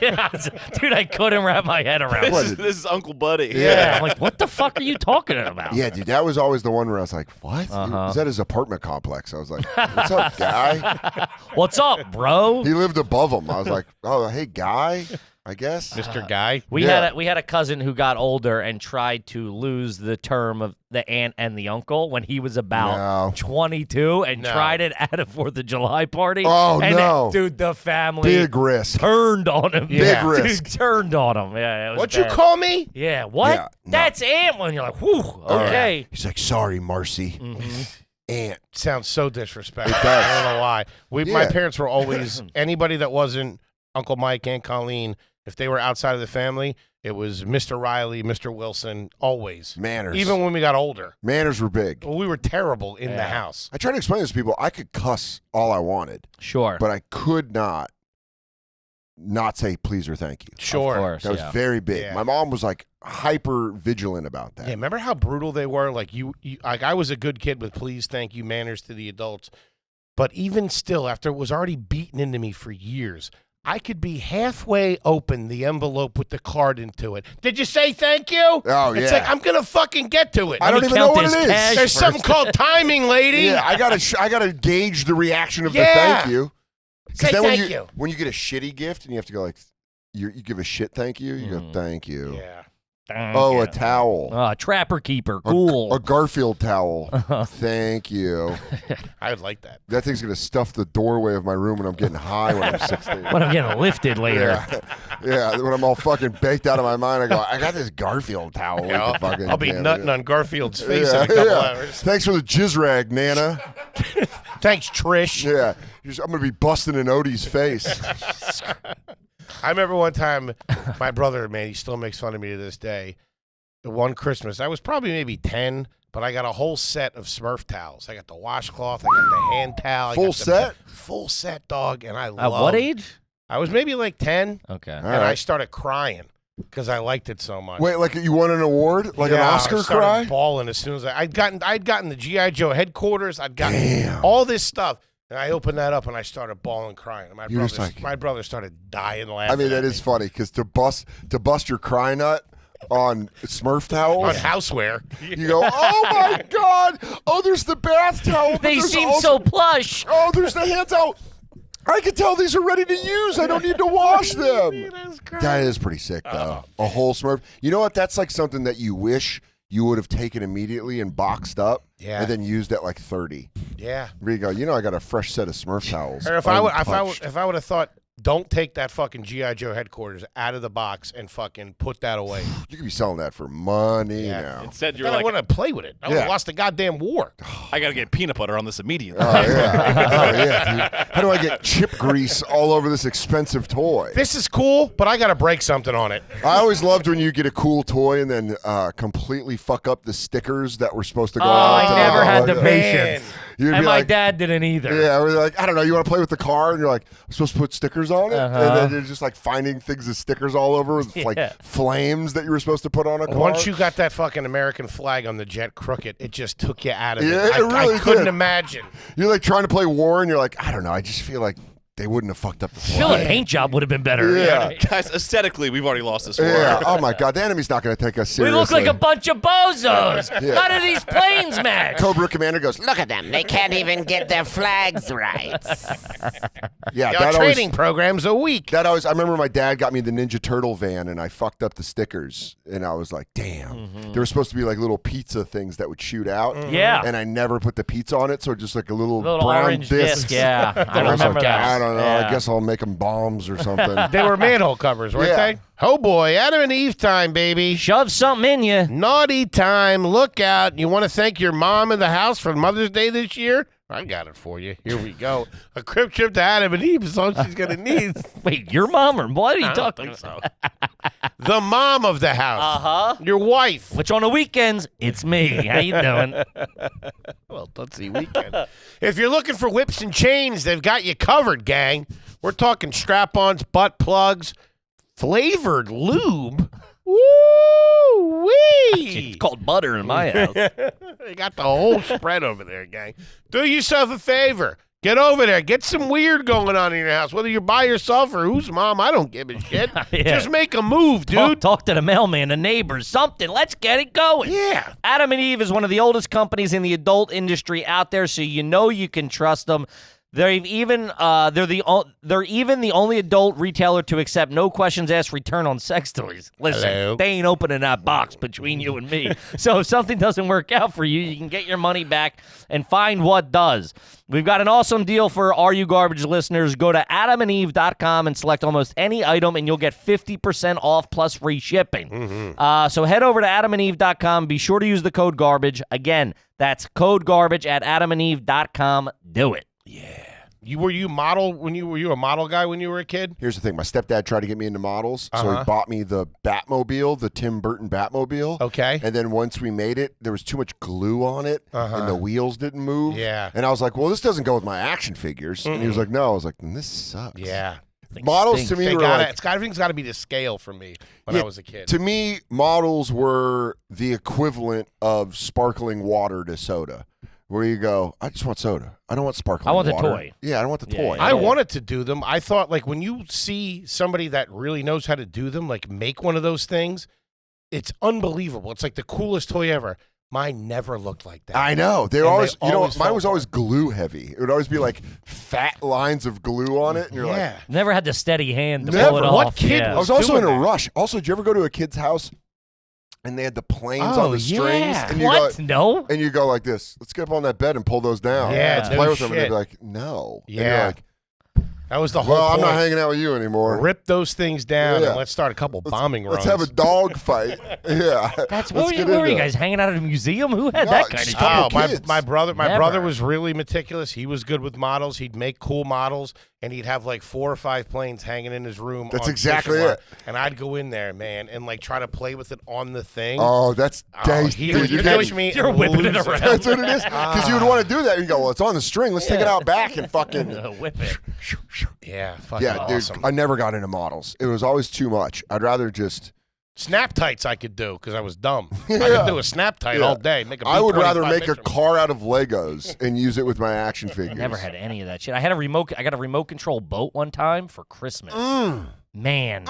Dude, I couldn't wrap my head around it. This is Uncle Buddy. Yeah, I'm like, what the fuck are you talking about? Yeah, dude, that was always the one where I was like, what? Is that his apartment complex? I was like, what's up, Guy? What's up, bro? He lived above him. I was like, oh, hey, Guy, I guess. Mr. Guy. We Yeah. had a cousin who got older and tried to lose the term of the aunt and the uncle when he was about No. 22 and No. tried it at a 4th of July party. Oh, and no. Dude, the family Big risk. turned on him. Yeah. Big risk. Dude, turned on him. Yeah, it was What'd you bad. call me? Yeah, what? Yeah, no. That's Aunt when you're like, whew, okay. He's like, sorry, Marcy. Aunt. Sounds so disrespectful. It does. I don't know why. My Yeah. parents were always anybody that wasn't Uncle Mike, Aunt Colleen. If they were outside of the family, it was Mr. Riley, Mr. Wilson, always. Manners. Even when we got older. Manners were big. Well, we were terrible in the Yeah. house. I try to explain this to people. I could cuss all I wanted, Sure. but I could not say please or thank you. Sure. Of course, That was yeah. very big. Yeah. My mom was like hyper vigilant about that. Yeah, remember how brutal they were? Like like I was a good kid with please, thank you, manners to the adults. But even still, after it was already beaten into me for years, I could be halfway open the envelope with the card into it. Did you say thank you? Oh, It's yeah. like I'm gonna fucking get to it. I don't me even know count what this it is. cash. There's something called timing, lady. Yeah, I gotta gauge the reaction of the Yeah. thank you. Say then thank you. when you get a shitty gift and you have to go like, you give a shit thank you, you go thank you. Yeah. Oh, a towel. Trapper keeper, cool. A Garfield towel. Thank you. I would like that. That thing's gonna stuff the doorway of my room when I'm getting high when I'm 16. when I'm getting lifted later. Yeah, when I'm all fucking baked out of my mind, I go, I got this Garfield towel. Yeah, with the fucking I'll be damn- nutting on Garfield's face in a couple hours. Thanks for the jizz rag, Nana. Thanks, Trish. Yeah, I'm gonna be busting in Odie's face. I remember one time, my brother, man, he still makes fun of me to this day. One Christmas, I was probably maybe 10, but I got a whole set of Smurf towels. I got the washcloth, I got the hand towel. I Full got the set? Full set, dog, and I At loved what age? I was maybe like 10, Okay. All and I right. started crying because I liked it so much. Wait, like you won an award, like an Yeah, Oscar I started cry? bawling as soon as I'd gotten the GI Joe headquarters. I'd gotten all this stuff, and I opened that up and I started bawling, crying. And You're just like- my brother started dying laughing. I mean, that at is me. funny because to bust your cry nut on Smurf towels. On houseware. You go, oh my God! Oh, there's the bath towel. but They there's seem also- so plush. Oh, there's the hand towel. I can tell these are ready to use. I don't need to wash them. That is pretty sick, though. A whole Smurf. You know what? That's like something that you wish you would have taken immediately and boxed up, Yeah. and then used at like 30. Yeah. Where you go, I got a fresh set of Smurf towels. Or if untouched. I would have thought, don't take that fucking GI Joe headquarters out of the box and fucking put that away. You could be selling that for money Yeah. now. Instead, you're Then I like, want to play with it. I would Yeah. have lost the goddamn war. I got to get peanut butter on this immediately. Oh yeah, dude. How do I get chip grease all over this expensive toy? This is cool, but I got to break something on it. I always loved when you get a cool toy and then completely fuck up the stickers that were supposed to go Oh, on. I never had the Yeah. patience. You'd And be my like, dad didn't either. yeah, we're like, I don't know. You want to play with the car, and you're like, I'm supposed to put stickers on it, and then you're just like finding things as stickers all over with like flames that you were supposed to put on a car. Once you got that fucking American flag on the jet crooked, it just took you out of Yeah, it. it really I couldn't did. imagine. You're like trying to play war, and you're like, I don't know. I just feel like they wouldn't have fucked up the Still, flight. a paint job would have been better. Yeah. Guys, aesthetically, we've already lost this war. Yeah. Oh my God, the enemy's not going to take us We seriously. look like a bunch of bozos. Yeah. None of these planes match. Cobra Commander goes, Look at them. They can't even get their flags right. yeah. Your That training program's a week. I remember my dad got me the Ninja Turtle van, and I fucked up the stickers, and I was like, damn. There were supposed to be like little pizza things that would shoot out. Yeah. And I never put the pizza on it, so just like a little Little brown orange disc. disc. Yeah, I I was remember like, that. I don't know. Yeah. I guess I'll make them bombs or something. They were manhole covers, weren't Yeah. they? Oh boy, Adam and Eve time, baby. Shove something in you. Naughty time. Look out. You want to thank your mom in the house for Mother's Day this year? I got it for you. Here we go. A crib trip to Adam and Eve is all she's going to need. Wait, your mom or what are you I don't talking think about? so. The mom of the house. Uh-huh. Your wife. Which on the weekends, it's me. How you doing? Well, let's see, weekend. If you're looking for whips and chains, they've got you covered, gang. We're talking strap-ons, butt plugs, flavored lube. Woo-wee! It's called butter in my house. They got the whole spread over there, gang. Do yourself a favor. Get over there. Get some weird going on in your house. Whether you're by yourself or whose mom, I don't give a shit. Yeah. Just make a move, dude. Talk to the mailman, the neighbors, something. Let's get it going. Yeah. Adam and Eve is one of the oldest companies in the adult industry out there, so you know you can trust them. They're even the only adult retailer to accept no questions asked return on sex toys. Listen, Hello? they ain't opening that box between you and me. So if something doesn't work out for you, you can get your money back and find what does. We've got an awesome deal for Are You Garbage listeners. Go to adamandeve.com and select almost any item, and you'll get 50% off plus free shipping. So head over to adamandeve.com. Be sure to use the code GARBAGE. Again, that's code GARBAGE at adamandeve.com. Do it. Were you a model guy when you were a kid? Here's the thing. My stepdad tried to get me into models, so he bought me the Batmobile, the Tim Burton Batmobile. Okay. And then once we made it, there was too much glue on it, and the wheels didn't move. Yeah. And I was like, well, this doesn't go with my action figures. And he was like, no. I was like, this sucks. Yeah. Models to me They were got like, everything's got to be to scale for me when I was a kid. to me, models were the equivalent of sparkling water to soda. Where you go, I just want soda. I don't want sparkling I want the water. toy. Yeah, I don't want the toy. I wanted to do them. I thought, like, when you see somebody that really knows how to do them, like, make one of those things, it's unbelievable. It's like the coolest toy ever. Mine never looked like that. I know. They're And always, they you know, always mine felt was always glue heavy. It would always be like fat lines of glue on it. And you're Yeah. Never had the steady hand to Never. pull it What off. kid Yeah. I was also in doing a that. rush. Also, did you ever go to a kid's house and they had the planes Oh, on the strings? yeah. And you What? Go, No? and you go like this. Let's get up on that bed and pull those down. Yeah, Let's no play with them. And they'd shit. be like, no. And Yeah. you're like, That was the whole well, I'm point. not hanging out with you anymore. Rip those things down Yeah. and let's start a couple bombing runs. Let's have a dog fight. Yeah. That's Let's where get were you into it. guys hanging out at a museum? Who had No, that kind of just shit? couple Oh, kids. my brother Never. was really meticulous. He was good with models. He'd make cool models, and he'd have like 4 or 5 planes hanging in his room. That's on exactly fishing it. wire. And I'd go in there, man, and like try to play with it on the thing. Oh, that's tasty. You're You doing can't- me. You're whipping it lose around. That's what it is. Because you would want to do that. You go, well, it's on the string. Let's take it out back and fucking. Whip it. Yeah, fucking Yeah, awesome. dude. I never got into models. It was always too much. I'd rather just. Snap tights I could do because I was dumb. I Yeah. could do a snap tight Yeah. all day. Make a I would rather B-25 make a picture. car out of Legos and use it with my action figures. I never had any of that shit. I got a remote control boat one time for Christmas. Man.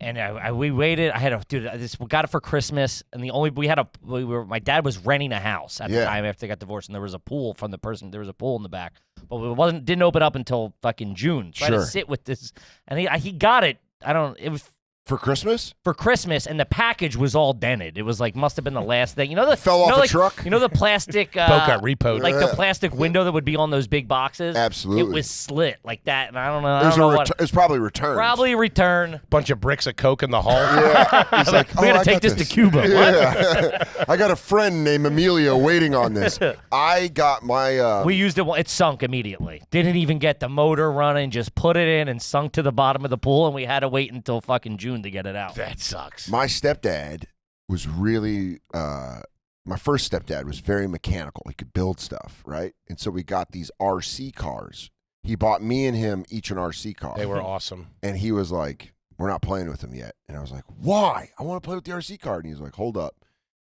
And we waited. We got it for Christmas, and my dad was renting a house at the Yeah. time after they got divorced, and there was a pool from the person. There was a pool in the back, but it didn't open up until fucking June. So I had to Sure. sit with this, and he got it. It was For Christmas? for Christmas, and the package was all dented. It was like must have been the last thing. You know the Fell you know, off a like, truck? You know the plastic Boat got repoed. like the plastic window that would be on those big boxes. Absolutely. it was slit like that, and I don't know. It was, what. it was probably returned. Probably return. Bunch of bricks of Coke in the hull. Yeah. He's like, We oh, gotta I take got this to Cuba. What? Yeah. I got a friend named Emilio waiting on this. I got my. We used it. It sunk immediately. Didn't even get the motor running. Just put it in and sunk to the bottom of the pool, and we had to wait until fucking June to get it out. That sucks. My stepdad was really. My first stepdad was very mechanical. He could build stuff, right? And so we got these RC cars. He bought me and him each an RC car. They were awesome. And he was like, we're not playing with them yet. And I was like, why? I want to play with the RC car. And he was like, hold up.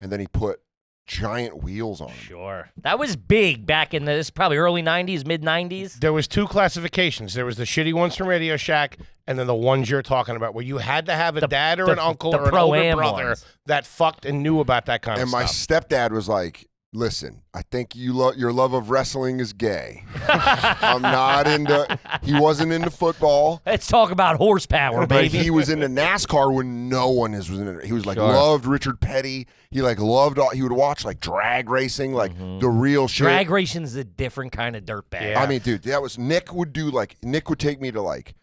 And then he put giant wheels on them. Sure. That was big back in this probably early 90s, mid 90s. There was 2 classifications. There was the shitty ones from Radio Shack, and then the ones you're talking about, where you had to have a dad or an uncle or an older pro-am brother ones. that fucked and knew about that kind And of my stuff. stepdad was like, listen, I think your love of wrestling is gay. I'm not into. He wasn't into football. Let's talk about horsepower, But baby. he was into NASCAR when no one was into it. He was like Sure. loved Richard Petty. He like loved all. He would watch like drag racing, like the real shit. Drag racing's a different kind of dirtbag. Yeah. I mean, dude, that was Nick would take me to like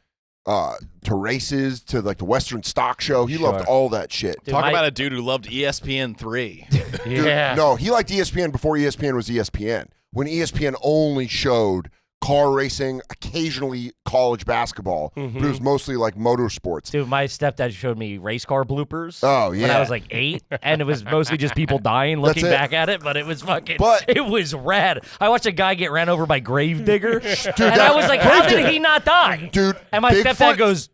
to races, to like the Western Stock Show. He loved all that shit. Dude, Talk about a dude who loved ESPN 3. Dude, Yeah. no, he liked ESPN before ESPN was ESPN. When ESPN only showed car racing, occasionally college basketball, but it was mostly like motorsports. Dude, my stepdad showed me race car bloopers. Oh, When yeah. I was like 8, and it was mostly just people dying looking it. back at it, but it was fucking, But- it was rad. I watched a guy get ran over by Gravedigger, and that- I was like, how did Gravedigger. he not die? Dude, And my Bigfoot- stepdad goes,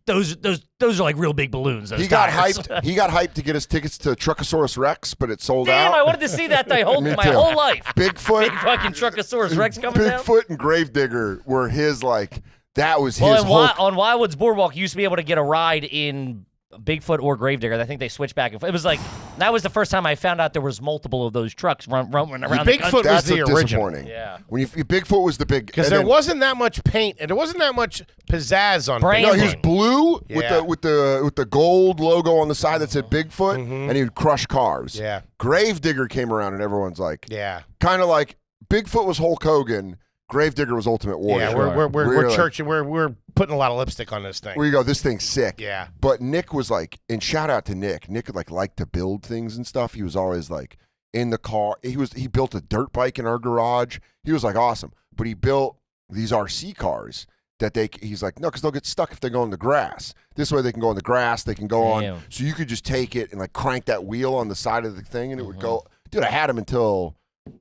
those are like real big balloons. Those He got tires." hyped. He got hyped to get his tickets to Truckosaurus Rex, but it sold Damn, out. I wanted to see that my Me my too. whole life. Bigfoot, Big fucking Truckosaurus Rex coming down. Bigfoot, and Gravedigger were his like. That was Well, his and whole. on Wildwood's Boardwalk, you used to be able to get a ride in Bigfoot or Gravedigger. I think they switched back and forth. It was like, that was the first time I found out there was multiple of those trucks roaming around the Bigfoot country. was That's the a original. disappointing. Yeah. When Bigfoot was the big Because and there then- wasn't that much paint, and there wasn't that much pizzazz on Brand- No, Bigfoot. he was blue Yeah. with the gold logo on the side that said Bigfoot, and he would crush cars. Yeah. Gravedigger came around, and everyone's like, Yeah. kind of like Bigfoot was Hulk Hogan, Gravedigger was Ultimate Warrior. Yeah, we're Really. churching. We're putting a lot of lipstick on this thing. Where you go, this thing's sick. Yeah. But Nick was like, and shout out to Nick. Nick would like to build things and stuff. He was always like in the car. He built a dirt bike in our garage. He was like awesome. But he built these RC cars that he's like, no, because they'll get stuck if they go in the grass. This way they can go in the grass, they can go Damn. on. So you could just take it and like crank that wheel on the side of the thing and it would go. Dude, I had them until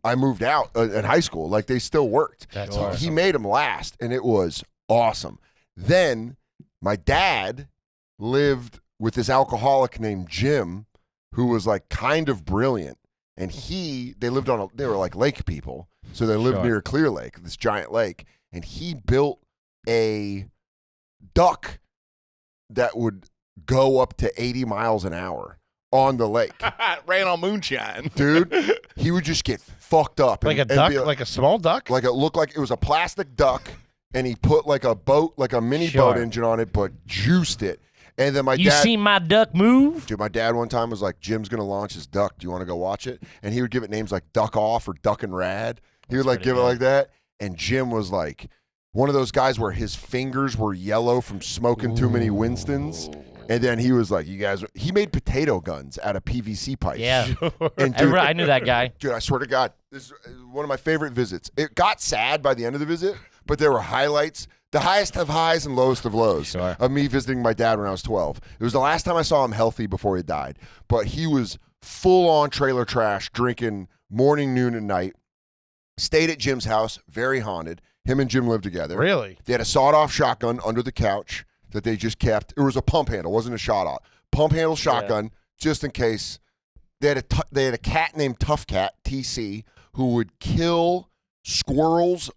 I moved out in high school. Like they still worked. That's He awesome. made them last and it was awesome. Then my dad lived with this alcoholic named Jim who was like kind of brilliant. And they were like lake people. So they lived near Clear Lake, this giant lake. And he built a duck that would go up to 80 miles an hour on the lake. Ran on moonshine. Dude, he would just get fucked up. Like a and duck, be like a small duck. like it looked like it was a plastic duck, and he put like a boat, like a mini Sure. boat engine on it, but juiced it. And then my You dad, seen my duck move? dude, my dad one time was like, "Jim's gonna launch his duck. Do you want to go watch it?" And he would give it names like Duck Off or Duck and Rad. He would like give it like that. And Jim was like one of those guys where his fingers were yellow from smoking too many Winstons. And then he was like, he made potato guns out of PVC pipes. Yeah. And dude, I knew that guy. dude, I swear to God, this is one of my favorite visits. It got sad by the end of the visit, but there were highlights, the highest of highs and lowest of lows of me visiting my dad when I was 12. It was the last time I saw him healthy before he died, but he was full on trailer trash, drinking morning, noon, and night. Stayed at Jim's house, very haunted. Him and Jim lived together. Really? They had a sawed-off shotgun under the couch that they just kept. It was a pump handle, wasn't a shot-off. Pump handle shotgun, just in case. They had a cat named Tough Cat, TC, who would kill squirrels,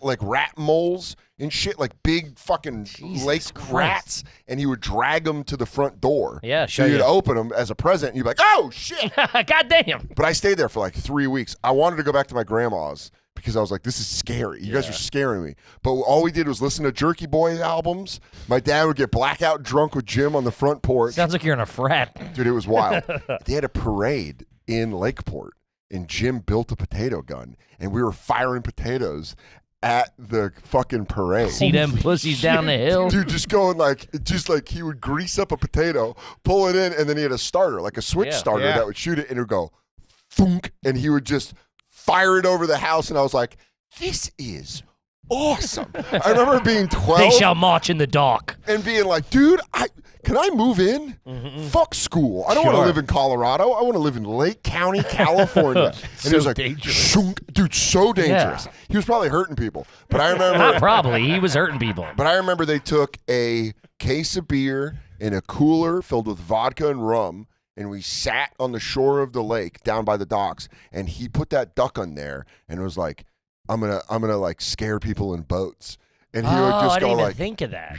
like rat moles and shit, like big fucking lake rats, and he would drag them to the front door. Yeah, so sure. you'd open them as a present, and you'd be like, oh, shit. God damn. But I stayed there for like 3 weeks. I wanted to go back to my grandma's because I was like, this is scary. You guys are scaring me. But all we did was listen to Jerky Boy albums. My dad would get blackout drunk with Jim on the front porch. Sounds like you're in a frat. Dude, it was wild. They had a parade in Lakeport, and Jim built a potato gun, and we were firing potatoes at the fucking parade. See them pussies down the hill? Dude, just going like he would grease up a potato, pull it in, and then he had a starter, like a switch starter that would shoot it, and it would go thunk, and he would just fire it over the house, and I was like, this is awesome. I remember being 12 They shall march in the dark. and being like, dude, can I move in? Fuck school. I don't want to live in Colorado. I want to live in Lake County, California. And he was like, shunk. Dude, so dangerous. Yeah. He was probably hurting people. But I Not remember probably. He was hurting people. But I remember they took a case of beer in a cooler filled with vodka and rum, and we sat on the shore of the lake down by the docks, and he put that duck on there and was like, I'm gonna like scare people in boats. And he would just I go didn't even like, think of that.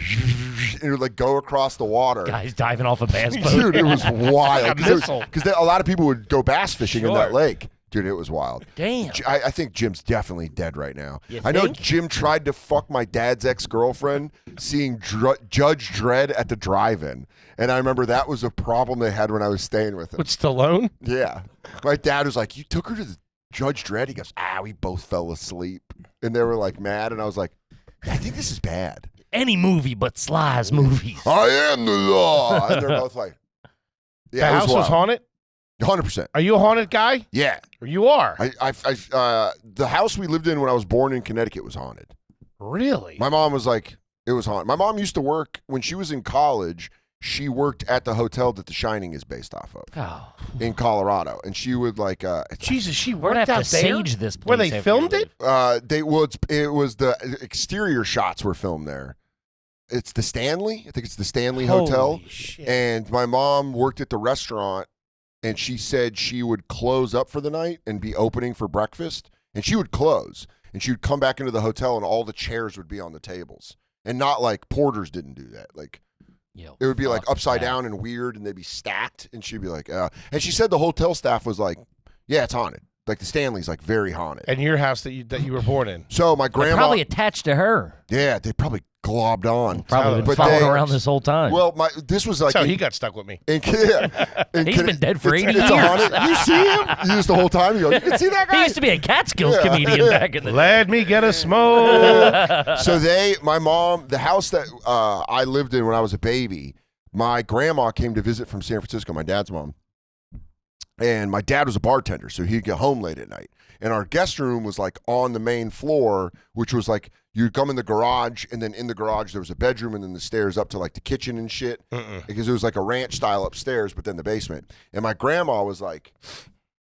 and it would like go across the water. Guys diving off a bass boat. Dude, it was wild. Like a missile. Because a lot of people would go bass fishing in that Sure. lake. Dude, it was wild. Damn. I think Jim's definitely dead right now. You I know think? Jim tried to fuck my dad's ex-girlfriend seeing Judge Dredd at the drive-in. And I remember that was a problem they had when I was staying with him. With Stallone? Yeah. My dad was like, you took her to the Judge Dredd? He goes, we both fell asleep. And they were like mad. And I was like, I think this is bad. Any movie but Sly's movies. I am the law. And they're both like, The yeah, house was haunted? 100%. Are you a haunted guy? Yeah. Or you are? The house we lived in when I was born in Connecticut was haunted. Really? My mom was like, it was haunted. My mom used to work, when she was in college, she worked at the hotel that The Shining is based off of Oh. in Colorado. And she would like, Jesus, she We're going worked to have out to there? sage this place. Where they after filmed we it? leave. it was the exterior shots were filmed there. It's the Stanley. I think it's the Stanley Hotel. Holy shit. And my mom worked at the restaurant, and she said she would close up for the night and be opening for breakfast. And she would close, and she would come back into the hotel, and all the chairs would be on the tables. And not like porters didn't do that. Like Yo, it would be like fuck upside that. down and weird, and they'd be stacked. And she'd be like, and she said the hotel staff was like, yeah, it's haunted. Like the Stanley's like very haunted. And your house that you were born in? So my They're grandma, probably attached to her. yeah, they probably globbed on. Probably been But following they- around this whole time. Well, this was like So in- he got stuck with me. in He's been dead for 80 it's years. a haunted. You see him? You just the whole time. You go, you can see that guy. He used to be a Catskills Yeah. comedian back in the day. Let me get a smoke. So my mom, the house that I lived in when I was a baby, my grandma came to visit from San Francisco, my dad's mom. And my dad was a bartender, so he'd get home late at night. And our guest room was like on the main floor, which was like you'd come in the garage, and then in the garage there was a bedroom, and then the stairs up to like the kitchen and shit. Because it was like a ranch style upstairs, but then the basement. And my grandma was like,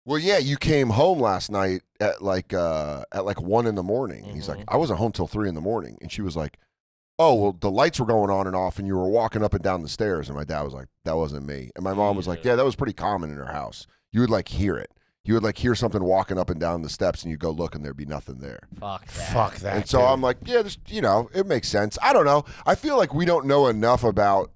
well, yeah, you came home last night at like 1 in the morning. He's like, I wasn't home till 3 in the morning. And she was like, oh, well, the lights were going on and off, and you were walking up and down the stairs. And my dad was like, that wasn't me. And my mom was like, yeah, that was pretty common in her house. You would like hear it. You would like hear something walking up and down the steps, and you go look, and there'd be nothing there. Fuck that. Fuck that. And so dude. I'm like, yeah, this, it makes sense. I don't know. I feel like we don't know enough about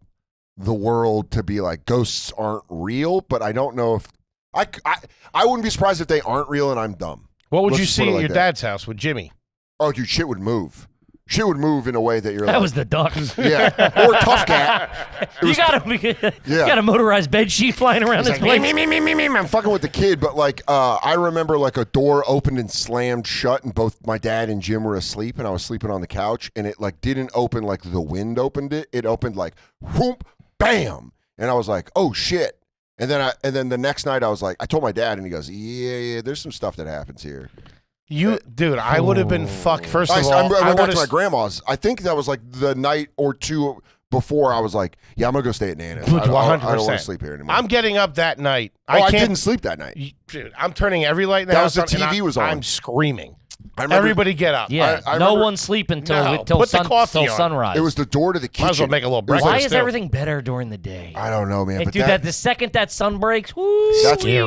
the world to be like ghosts aren't real, but I don't know if I wouldn't be surprised if they aren't real and I'm dumb. What would Let's you just put see it at like your that. dad's house with Jimmy? Oh, dude, shit would move. Shit would move in a way that you're That like, was the duck. yeah, or Tough Cat. You got a motorized bed sheet flying around this place. I'm fucking with the kid, but like I remember like a door opened and slammed shut, and both my dad and Jim were asleep, and I was sleeping on the couch, and it like didn't open like the wind opened it. It opened like whoop, bam, and I was like, oh shit. And then the next night I was like, I told my dad, and he goes, yeah, there's some stuff that happens here. Dude, I would have been fucked. First of all, I went back would've to my grandma's. I think that was like the night or two before I was like, yeah, I'm going to go stay at Nana's. I don't want to 100%. sleep here anymore. I'm getting up that night. I can't. didn't sleep that night. Dude, I'm turning every light in the That house was the on, and TV was on. I'm screaming. I remember Everybody get up. Yeah, I no remember- one's sleeping No, till put the coffee on. sunrise. it was the door to the kitchen. Might as well make a little It was breakfast. Why like- is too. everything better during the day? I don't know, man. Hey, but dude, that the second that sun breaks, woo,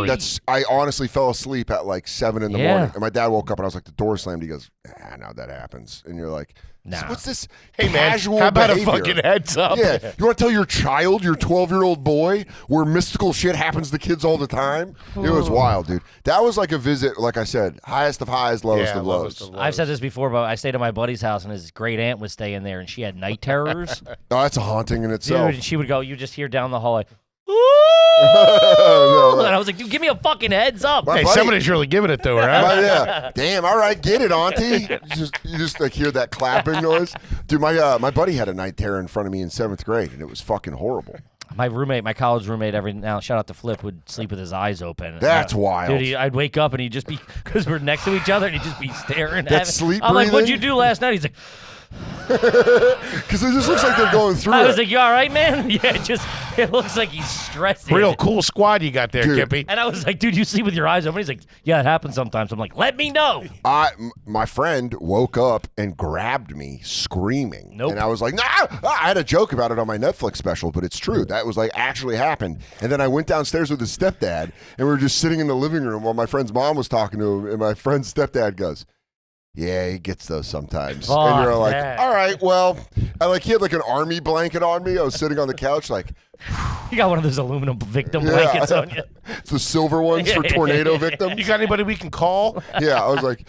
that's I honestly fell asleep at like 7 in the Yeah. morning, and my dad woke up, and I was like, the door slammed. He goes, no, that happens, and you're like, Nah. what's this Hey, man, casual how about behavior? a fucking heads up? Yeah, you want to tell your child, your 12-year-old boy, where mystical shit happens to kids all the time? It was wild, dude. That was like a visit, like I said, highest of highs, lowest Yeah, of lowest lows. of I've said this before, but I stayed at my buddy's house, and his great aunt was staying there, and she had night terrors. Oh, that's a haunting in Dude, itself. and she would go, you just hear down the hallway, No, and I was like, dude, give me a fucking heads up. My Hey, buddy- somebody's really giving it to her, huh? Right, yeah. Damn, all right, get it, auntie. You just like hear that clapping noise. Dude, my buddy had a night terror in front of me in 7th grade, and it was fucking horrible. My roommate, my college roommate, every now, shout out to Flip, would sleep with his eyes open. That's wild. Dude, I'd wake up and he'd just be, because we're next to each other, and he'd just be staring That at me. sleep I'm like, what'd you breathing? do last night? He's like, Because it just looks like they're going through I it. was like, you all right, man? Yeah, it looks like he's stressed. Real cool squad you got there, Dude. Kippy. And I was like, dude, you sleep with your eyes open? He's like, yeah, it happens sometimes. I'm like, let me know. My friend woke up and grabbed me screaming. Nope. And I was like, nah! I had a joke about it on my Netflix special, but it's true. That was like actually happened. And then I went downstairs with his stepdad, and we were just sitting in the living room while my friend's mom was talking to him, and my friend's stepdad goes, yeah, he gets those sometimes. Fuck and you're like, that. all right, well, he had like an army blanket on me. I was sitting on the couch like, You got one of those aluminum victim blankets on you. it's the silver ones for tornado victims. You got anybody we can call? Yeah, I was like,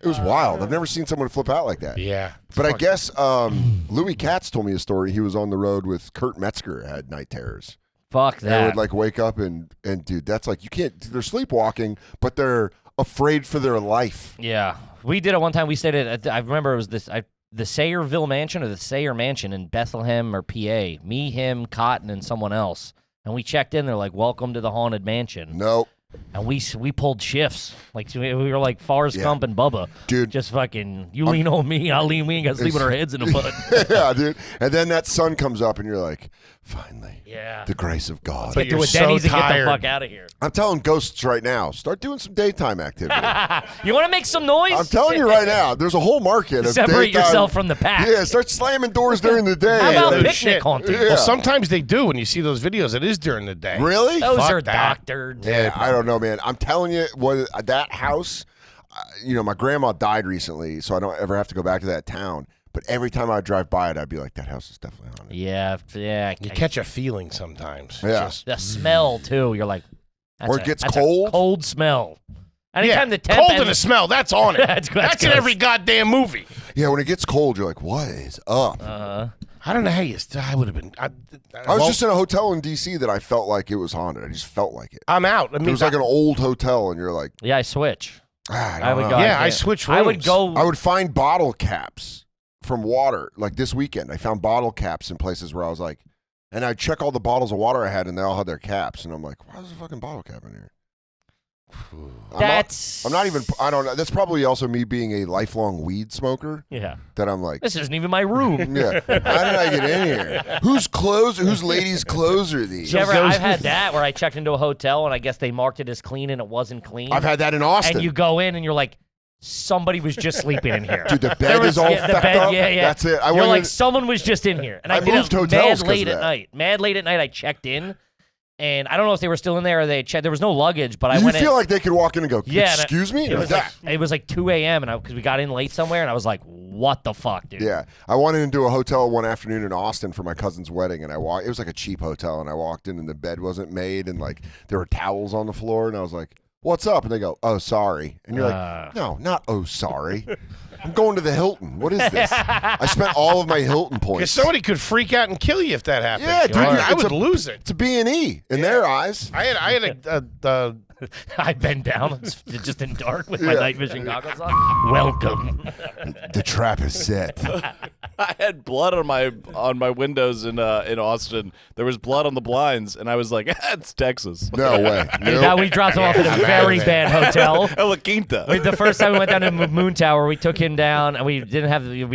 it was wild. I've never seen someone flip out like that. Yeah. But I guess Louis Katz told me a story. He was on the road with Kurt Metzger, had night terrors. Fuck They that. would like wake up and dude, that's like, you can't, they're sleepwalking, but they're afraid for their life. Yeah. We did it one time. We stayed at, I remember it was the Sayerville Mansion or the Sayer Mansion in Bethlehem or PA. Me, him, Cotton, and someone else. And we checked in. They're like, welcome to the Haunted Mansion. Nope. And we pulled shifts. Like, we were like Forrest Yeah. Gump and Bubba. Dude. Just fucking, you lean on me, I'll lean. We ain't got to sleep with our heads in the mud. Yeah, dude. And then that sun comes up and you're like, finally. Yeah. The grace of God. But Get to you're a so Denny's and get the tired. fuck out of here. I'm telling ghosts right now, start doing some daytime activity. You want to make some noise? I'm telling you right now, there's a whole market of Separate daytime- yourself from the pack. Yeah, start slamming doors during the day. How about no picnic shit. hunting? Yeah. Well, sometimes they do. When you see those videos, it is during the day. Really? Those Fuck are that. doctored. Yeah, I don't know, man. I'm telling you, that house, my grandma died recently, so I don't ever have to go back to that town. But every time I drive by it, I'd be like, that house is definitely haunted. Yeah. You catch a feeling sometimes. Yeah. Just- The smell too. You're like, Or it gets that's cold. A cold smell. Anytime the temp cold and and a smell. That's on it. That's That's in gross. every goddamn movie. Yeah, when it gets cold, you're like, what is up? I don't know how you. I would have been. I was just in a hotel in D.C. that I felt like it was haunted. I just felt like it. I'm out. I mean, It was like an old hotel, and you're like, Yeah, I switch. I would don't go. know. Yeah, I can't- switch I would rooms. go. I would find bottle caps from water. Like this weekend, I found bottle caps in places where I was like, and I'd check all the bottles of water I had, and they all had their caps. And I'm like, why is a fucking bottle cap in here? I'm not even, I don't know. That's probably also me being a lifelong weed smoker Yeah. that I'm like, This isn't even my room. yeah, how did I get in here? Whose ladies' clothes are these? I've had that where I checked into a hotel and I guess they marked it as clean and it wasn't clean. I've had that in Austin. And you go in and you're like, somebody was just sleeping in here. Dude, the There bed is all the fucked bed, up. Yeah, yeah. That's it. You're like, someone was just in here. And I, I did moved it hotels mad 'cause late of at that. night. Mad late at night, I checked in. And I don't know if they were still in there or they checked. There was no luggage, but I you went in. feel like they could walk in and go, Yeah, and excuse me? It was, it was like 2 a.m. and because we got in late somewhere, and I was like, "What the fuck, dude?" Yeah, I wanted into a hotel one afternoon in Austin for my cousin's wedding, and it was like a cheap hotel, and I walked in and the bed wasn't made, and like there were towels on the floor, and I was like, "What's up?" And they go, "Oh, sorry," and you're like, "No, not oh, sorry." I'm going to the Hilton. What is this? I spent all of my Hilton Because points. somebody could freak out and kill you if that happened. Yeah, dude, I it's would a- lose it. It's a B&E in their eyes. I had a I bend down, it's just in dark with my night vision goggles on. Welcome. The trap is set. I had blood on my windows in Austin. There was blood on the blinds, and I was like, "It's Texas." No way. Now Nope. we dropped him off at a very bad hotel. La Quinta. The first time we went down to Moon Tower, we took him down, and we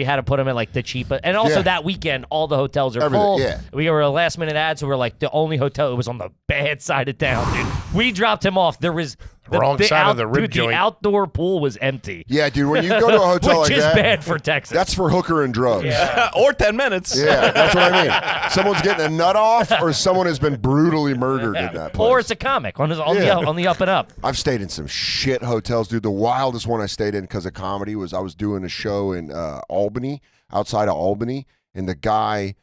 had to put him in like the cheapest. And also Yeah. that weekend, all the hotels are Everything, full. yeah. We were a last minute ad, so we are like the only hotel. It was on the bad side of town, dude. We dropped him off. There was Wrong side of the rib dude, joint. The outdoor pool was empty, Yeah, dude, when you go to a hotel which like is that, bad for Texas. that's for hooker and drugs. or 10 minutes. Yeah, that's what I mean. Someone's getting a nut off, or someone has been brutally murdered in that place. or it's a comic on the up and up. I've stayed in some shit hotels, dude. The wildest one I stayed in because of comedy was I was doing a show in Albany, outside of Albany, and the guy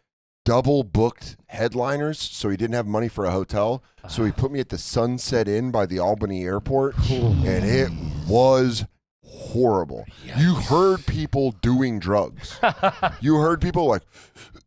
double booked headliners, so he didn't have money for a hotel. So he put me at the Sunset Inn by the Albany airport, and it was horrible. You heard people doing drugs. You heard people like,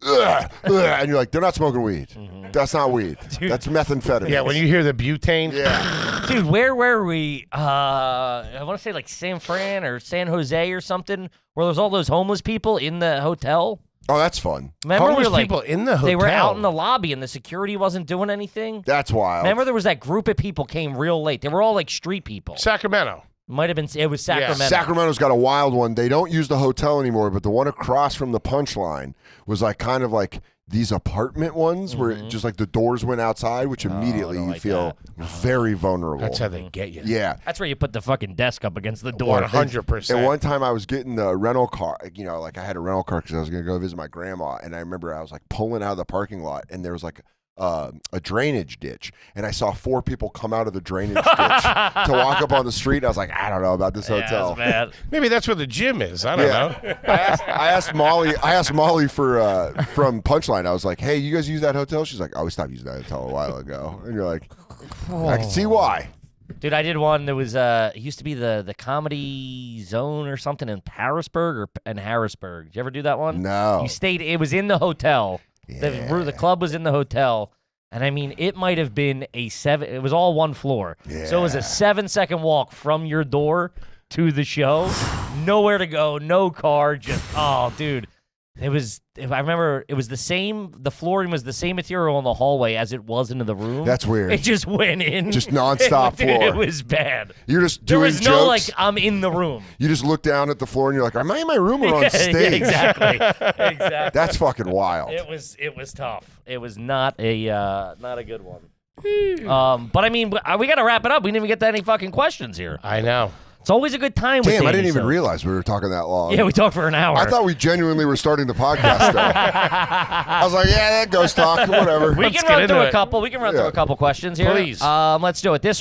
ugh, ugh, and you're like, they're not smoking weed. That's not weed. That's methamphetamine. yeah. When you hear the butane, Yeah. Dude, where were we? I want to say like San Fran or San Jose or something, where there's all those homeless people in the hotel. Oh, that's fun. Remember, homeless we were like, people in the hotel. they were out in the lobby and the security wasn't doing anything. That's wild. Remember, there was that group of people came real late. They were all like street people. Sacramento. Might have been. It was Sacramento. Sacramento's got a wild one. They don't use the hotel anymore, but the one across from the Punchline was like kind of like these apartment ones where it just like the doors went outside, which immediately you feel very vulnerable. That's how they get you. Yeah. That's where you put the fucking desk up against the door. 100%. And one time I was getting the rental car, like I had a rental car because I was going to go visit my grandma. And I remember I was like pulling out of the parking lot and there was like a drainage ditch. And I saw 4 people come out of the drainage ditch to walk up on the street. I was like, I don't know about this hotel. That's bad. Maybe that's where the gym is. I don't know. I asked Molly for from Punchline. I was like, hey, you guys use that hotel? She's like, oh, we stopped using that hotel a while ago. And you're like, I can see why. Dude, I did one. There was it used to be the Comedy Zone or something in Harrisburg and Harrisburg. Did you ever do that one? No. You stayed. It was in the hotel. The club was in the hotel, and I mean, it might have been a 7. It was all one floor, so it was a 7-second walk from your door to the show. Nowhere to go, no car. Just dude. It was. I remember it was the same. The flooring was the same material in the hallway as it was into the room. That's weird. It just went in. Just nonstop Dude, floor. it was bad. You're just There doing was jokes. no like I'm in the room. You just look down at the floor and you're like, am I in my room or on stage? Yeah, exactly. That's fucking wild. It was tough. It was not a good one. But I mean, we got to wrap it up. We didn't even get to any fucking questions here. I know. It's always a good time with Damn, I Danny didn't even Silk. realize we were talking that long. Yeah, we talked for an hour. I thought we genuinely were starting the podcast though. I was like, yeah, that ghost talk, whatever. We Let's can get run into through a it. couple. We can run through a couple questions here. Please. Let's do it. This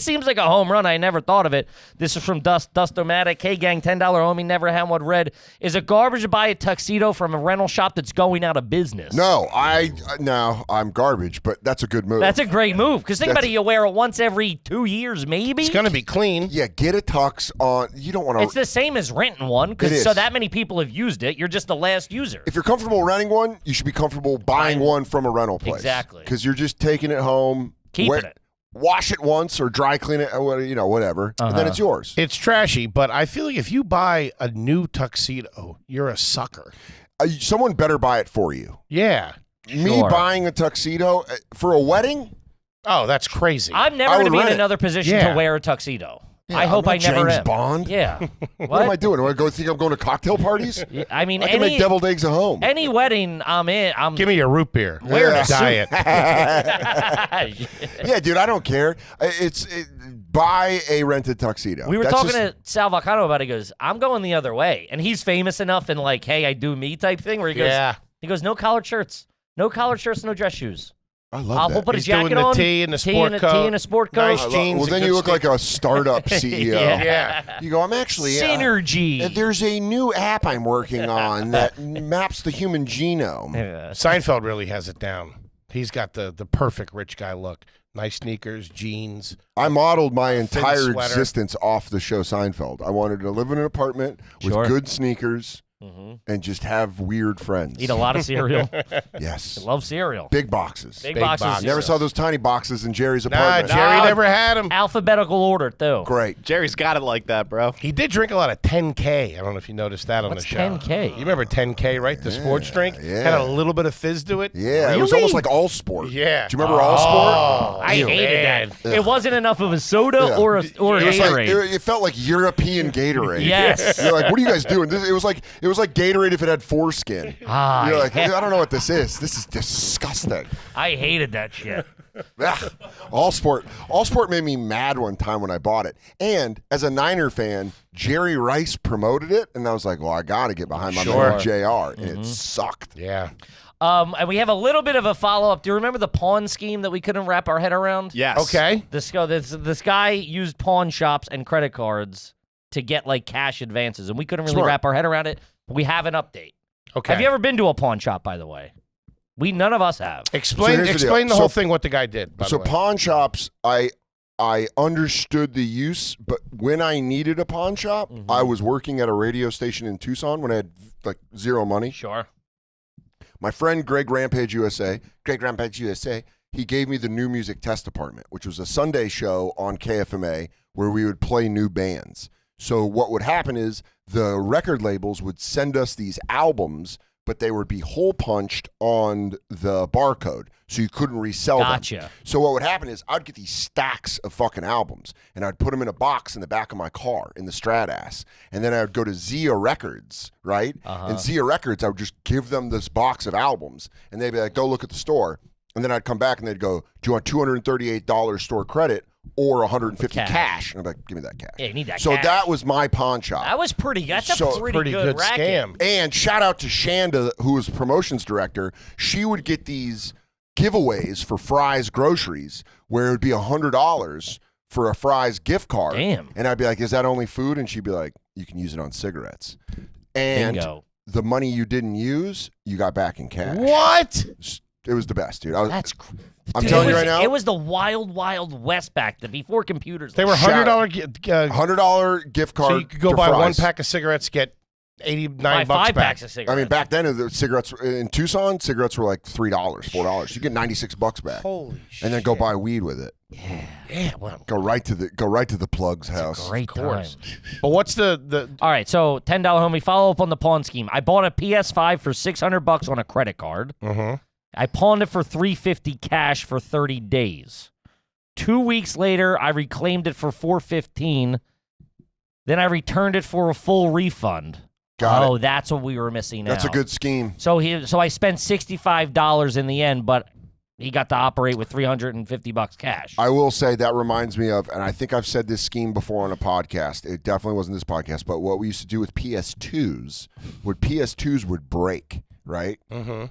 seems like a home run. I never thought of it. This is from Dust-O-Matic. Hey, gang, $10 homie, never had one red. Is it garbage to buy a tuxedo from a rental shop that's going out of business? No, I'm garbage, but that's a good move. That's a great move. Because think about That's- it, you wear it once every 2 years, maybe. It's going to be clean. Yeah, get a tux on. You don't want It's to. the same as renting one, It because is. so that many people have used it. You're just the last user. If you're comfortable renting one, you should be comfortable buying one from a rental place. Exactly. Because you're just taking it home, Keeping it. wash it once or dry clean it, whatever, and then it's yours. It's trashy, but I feel like if you buy a new tuxedo, you're a sucker. Someone better buy it for you. Yeah. Me Sure. buying a tuxedo for a wedding? Oh, that's crazy. I'm never I going to would be in rent it. another position Yeah. to wear a tuxedo. Yeah, I hope I'm I not never James am. Bond. Yeah. What am I doing? Do I go think I'm going to cocktail parties? I mean, I can make deviled eggs at home. any wedding I'm in, I'm Give me your root beer. wearing Yeah. a suit. Diet. Yeah, dude, I don't care. Buy a rented tuxedo. We were That's talking just- to Sal Volcano about it. He goes, I'm going the other way. And he's famous enough in like, hey, I do me type thing where he goes, no collared shirts. No collared shirts, no dress shoes. I love We'll that. put He's a jacket doing the on. tee and the sport coat. Tee and a sport coat. Nice I love- jeans. well, and then good you look sneakers. like a startup CEO. Yeah. You go, I'm actually Synergy. there's a new app I'm working on that maps the human genome. Yeah. Seinfeld really has it down. He's got the perfect rich guy look. Nice sneakers, jeans. I modeled my entire sweater. existence off the show Seinfeld. I wanted to live in an apartment with Sure. good sneakers and just have weird friends. Eat a lot of cereal. Yes. Love cereal. Big boxes. Big Big boxes. boxes. Never saw those tiny boxes in Jerry's Nah, apartment. Jerry never had him. Alphabetical order, too. Great. Jerry's got it like that, bro. He did drink a lot of 10K. I don't know if you noticed that on What's the show. 10K? You remember 10K, right? The sports drink? yeah. Had a little bit of fizz to it. Yeah, it was Really? almost like All Sport. Yeah. Do you remember All Sport? Oh, I hated man. that. It wasn't enough of a soda Yeah. or a It was like Gatorade. it felt like European Gatorade. Yes. You're like, what are you guys doing? It was like Gatorade if it had foreskin. Ah, You're like, I don't know what this is. This is disgusting. I hated that shit. Ugh. All Sport made me mad one time when I bought it. And as a Niner fan, Jerry Rice promoted it, and I was like, well, I got to get behind my man JR, and it sucked. Yeah. And we have a little bit of a follow-up. Do you remember the pawn scheme that we couldn't wrap our head around? Yes. Okay. This guy used pawn shops and credit cards to get like cash advances, and we couldn't really Smart. wrap our head around it. But we have an update. Okay. Have you ever been to a pawn shop, by the way? None of us have. Explain So here's the explain deal. the whole So- thing, what the guy did, by So the way. pawn shops, I understood the use, but when I needed a pawn shop, I was working at a radio station in Tucson when I had like zero money. Sure. My friend Greg Rampage USA, he gave me the New Music Test Department, which was a Sunday show on KFMA where we would play new bands. So what would happen is the record labels would send us these albums but they would be hole punched on the barcode, so you couldn't resell Gotcha. them. So what would happen is I'd get these stacks of fucking albums, and I'd put them in a box in the back of my car in the Stratass, and then I would go to Zia Records, right? And Zia Records, I would just give them this box of albums, and they'd be like, go look at the store. And then I'd come back, and they'd go, do you want $238 store credit or $150 cash? And I'm like, give me that cash. Yeah, you need that So cash. that was my pawn shop. That was pretty. That's a pretty good racket. scam. And shout out to Shanda, who was promotions director. She would get these giveaways for Fry's Groceries where it would be $100 for a Fry's gift card. Damn. And I'd be like, is that only food? And she'd be like, you can use it on cigarettes. And Bingo. the money you didn't use, you got back in cash. What? It was the best, dude. I'm Dude, telling you right now. It was the wild, wild west back then, before computers. They were $100. $100 gift card. So you could go to buy one Fry's. pack of cigarettes, get 89 buy bucks 5 back. packs of cigarettes. I mean, back then, the cigarettes in Tucson, cigarettes were like $3, $4. You get $96 back, Holy shit. and then go buy weed with it. yeah, well, Go right to the plug's house. great time. But what's the All right, so $10 homie. Follow up on the pawn scheme. I bought a PS5 for $600 on a credit card. I pawned it for $350 cash for 30 days. 2 weeks later, I reclaimed it for $415. Then I returned it for a full refund. Got it. That's what we were missing now. That's a good scheme. So I spent $65 in the end, but he got to operate with $350 cash. I will say that reminds me of, and I think I've said this scheme before on a podcast. It definitely wasn't this podcast, but what we used to do with PS2s, PS2s would break, right?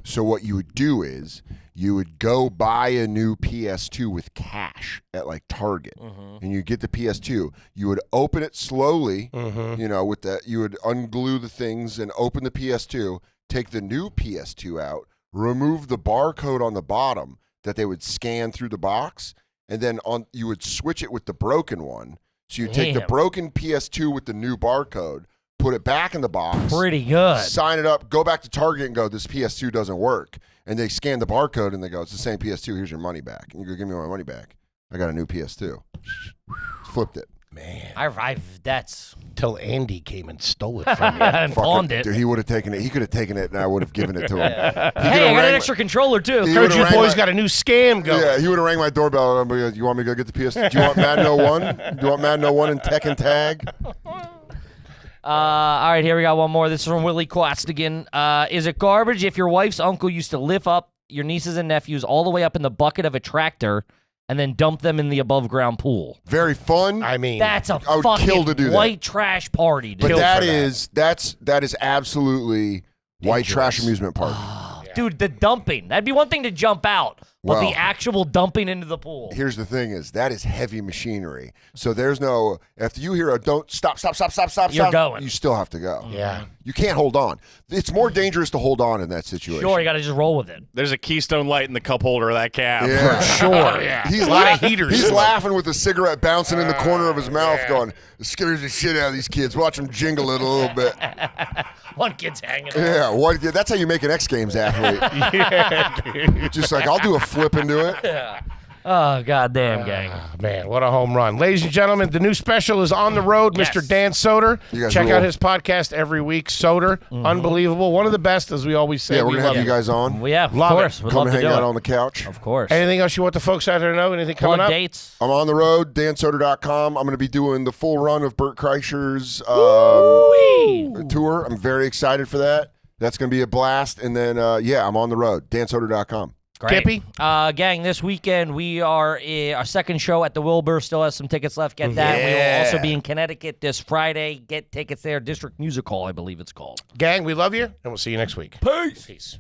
So what you would do is you would go buy a new PS2 with cash at like Target, and you get the PS2. You would open it slowly, with that. You would unglue the things and open the PS2, take the new PS2 out, remove the barcode on the bottom that they would scan through the box, and then you would switch it with the broken one. So you take the broken PS2 with the new barcode, put it back in the box. Pretty good. Sign it up, go back to Target and go, this PS2 doesn't work. And they scan the barcode and they go, it's the same PS2, here's your money back. And you go, give me my money back. I got a new PS2. Flipped it. man? That's Till Andy came and stole it from you. and pawned it. Dude, he would have taken it. He could have taken it and I would have given it to him. Hey, I got an extra controller too. He Heard would've you rang boys my- got a new scam going. Yeah, he would have rang my doorbell and I'd be like, you want me to go get the PS? Do you want Madden 01? Do you want Madden 01 and Tekken Tag? All right, here we got one more. This is from Willie Costigan. Is it garbage if your wife's uncle used to lift up your nieces and nephews all the way up in the bucket of a tractor and then dump them in the above-ground pool? Very fun. I mean, That's a I would fucking kill to do that. white trash party, dude. but Kill that for that. is absolutely white trash amusement park. Dude, the dumping. That'd be one thing to jump out, but Well, the actual dumping into the pool. Here's the thing: is that is heavy machinery. So there's no. If you hear a don't stop, You're going. You still have to go. yeah. You can't hold on. It's more dangerous to hold on in that situation. Sure, you got to just roll with it. There's a Keystone Light in the cup holder of that cab. Yeah. Sure. Yeah. He's a lot of laughing. heaters. He's laughing with a cigarette bouncing in the corner of his mouth, going, "It scares the shit out of these kids. Watch them jingle it a little bit." One kid's hanging. Yeah, that's how you make an X Games athlete. Just like I'll do a flip into it. Oh, goddamn, gang. Man, what a home run. Ladies and gentlemen, the new special is on the road. Yes. Mr. Dan Soder. You guys Check rule. out his podcast every week. Soder, unbelievable. One of the best, as we always say. Yeah, we're We gonna have love you guys on. Well, yeah, of Love course. it. We'd Come love and to hang do out it. on the couch. Of course. Anything else you want the folks out there to know? Anything coming Plug up? dates. I'm on the road, dansoder.com. I'm going to be doing the full run of Bert Kreischer's tour. I'm very excited for that. That's going to be a blast. And then, I'm on the road, dansoder.com. Great. Kippy? Gang, this weekend we are our second show at the Wilbur. Still has some tickets left. Get that. We will also be in Connecticut this Friday. Get tickets there. District Music Hall, I believe it's called. Gang, we love you, and we'll see you next week. Peace.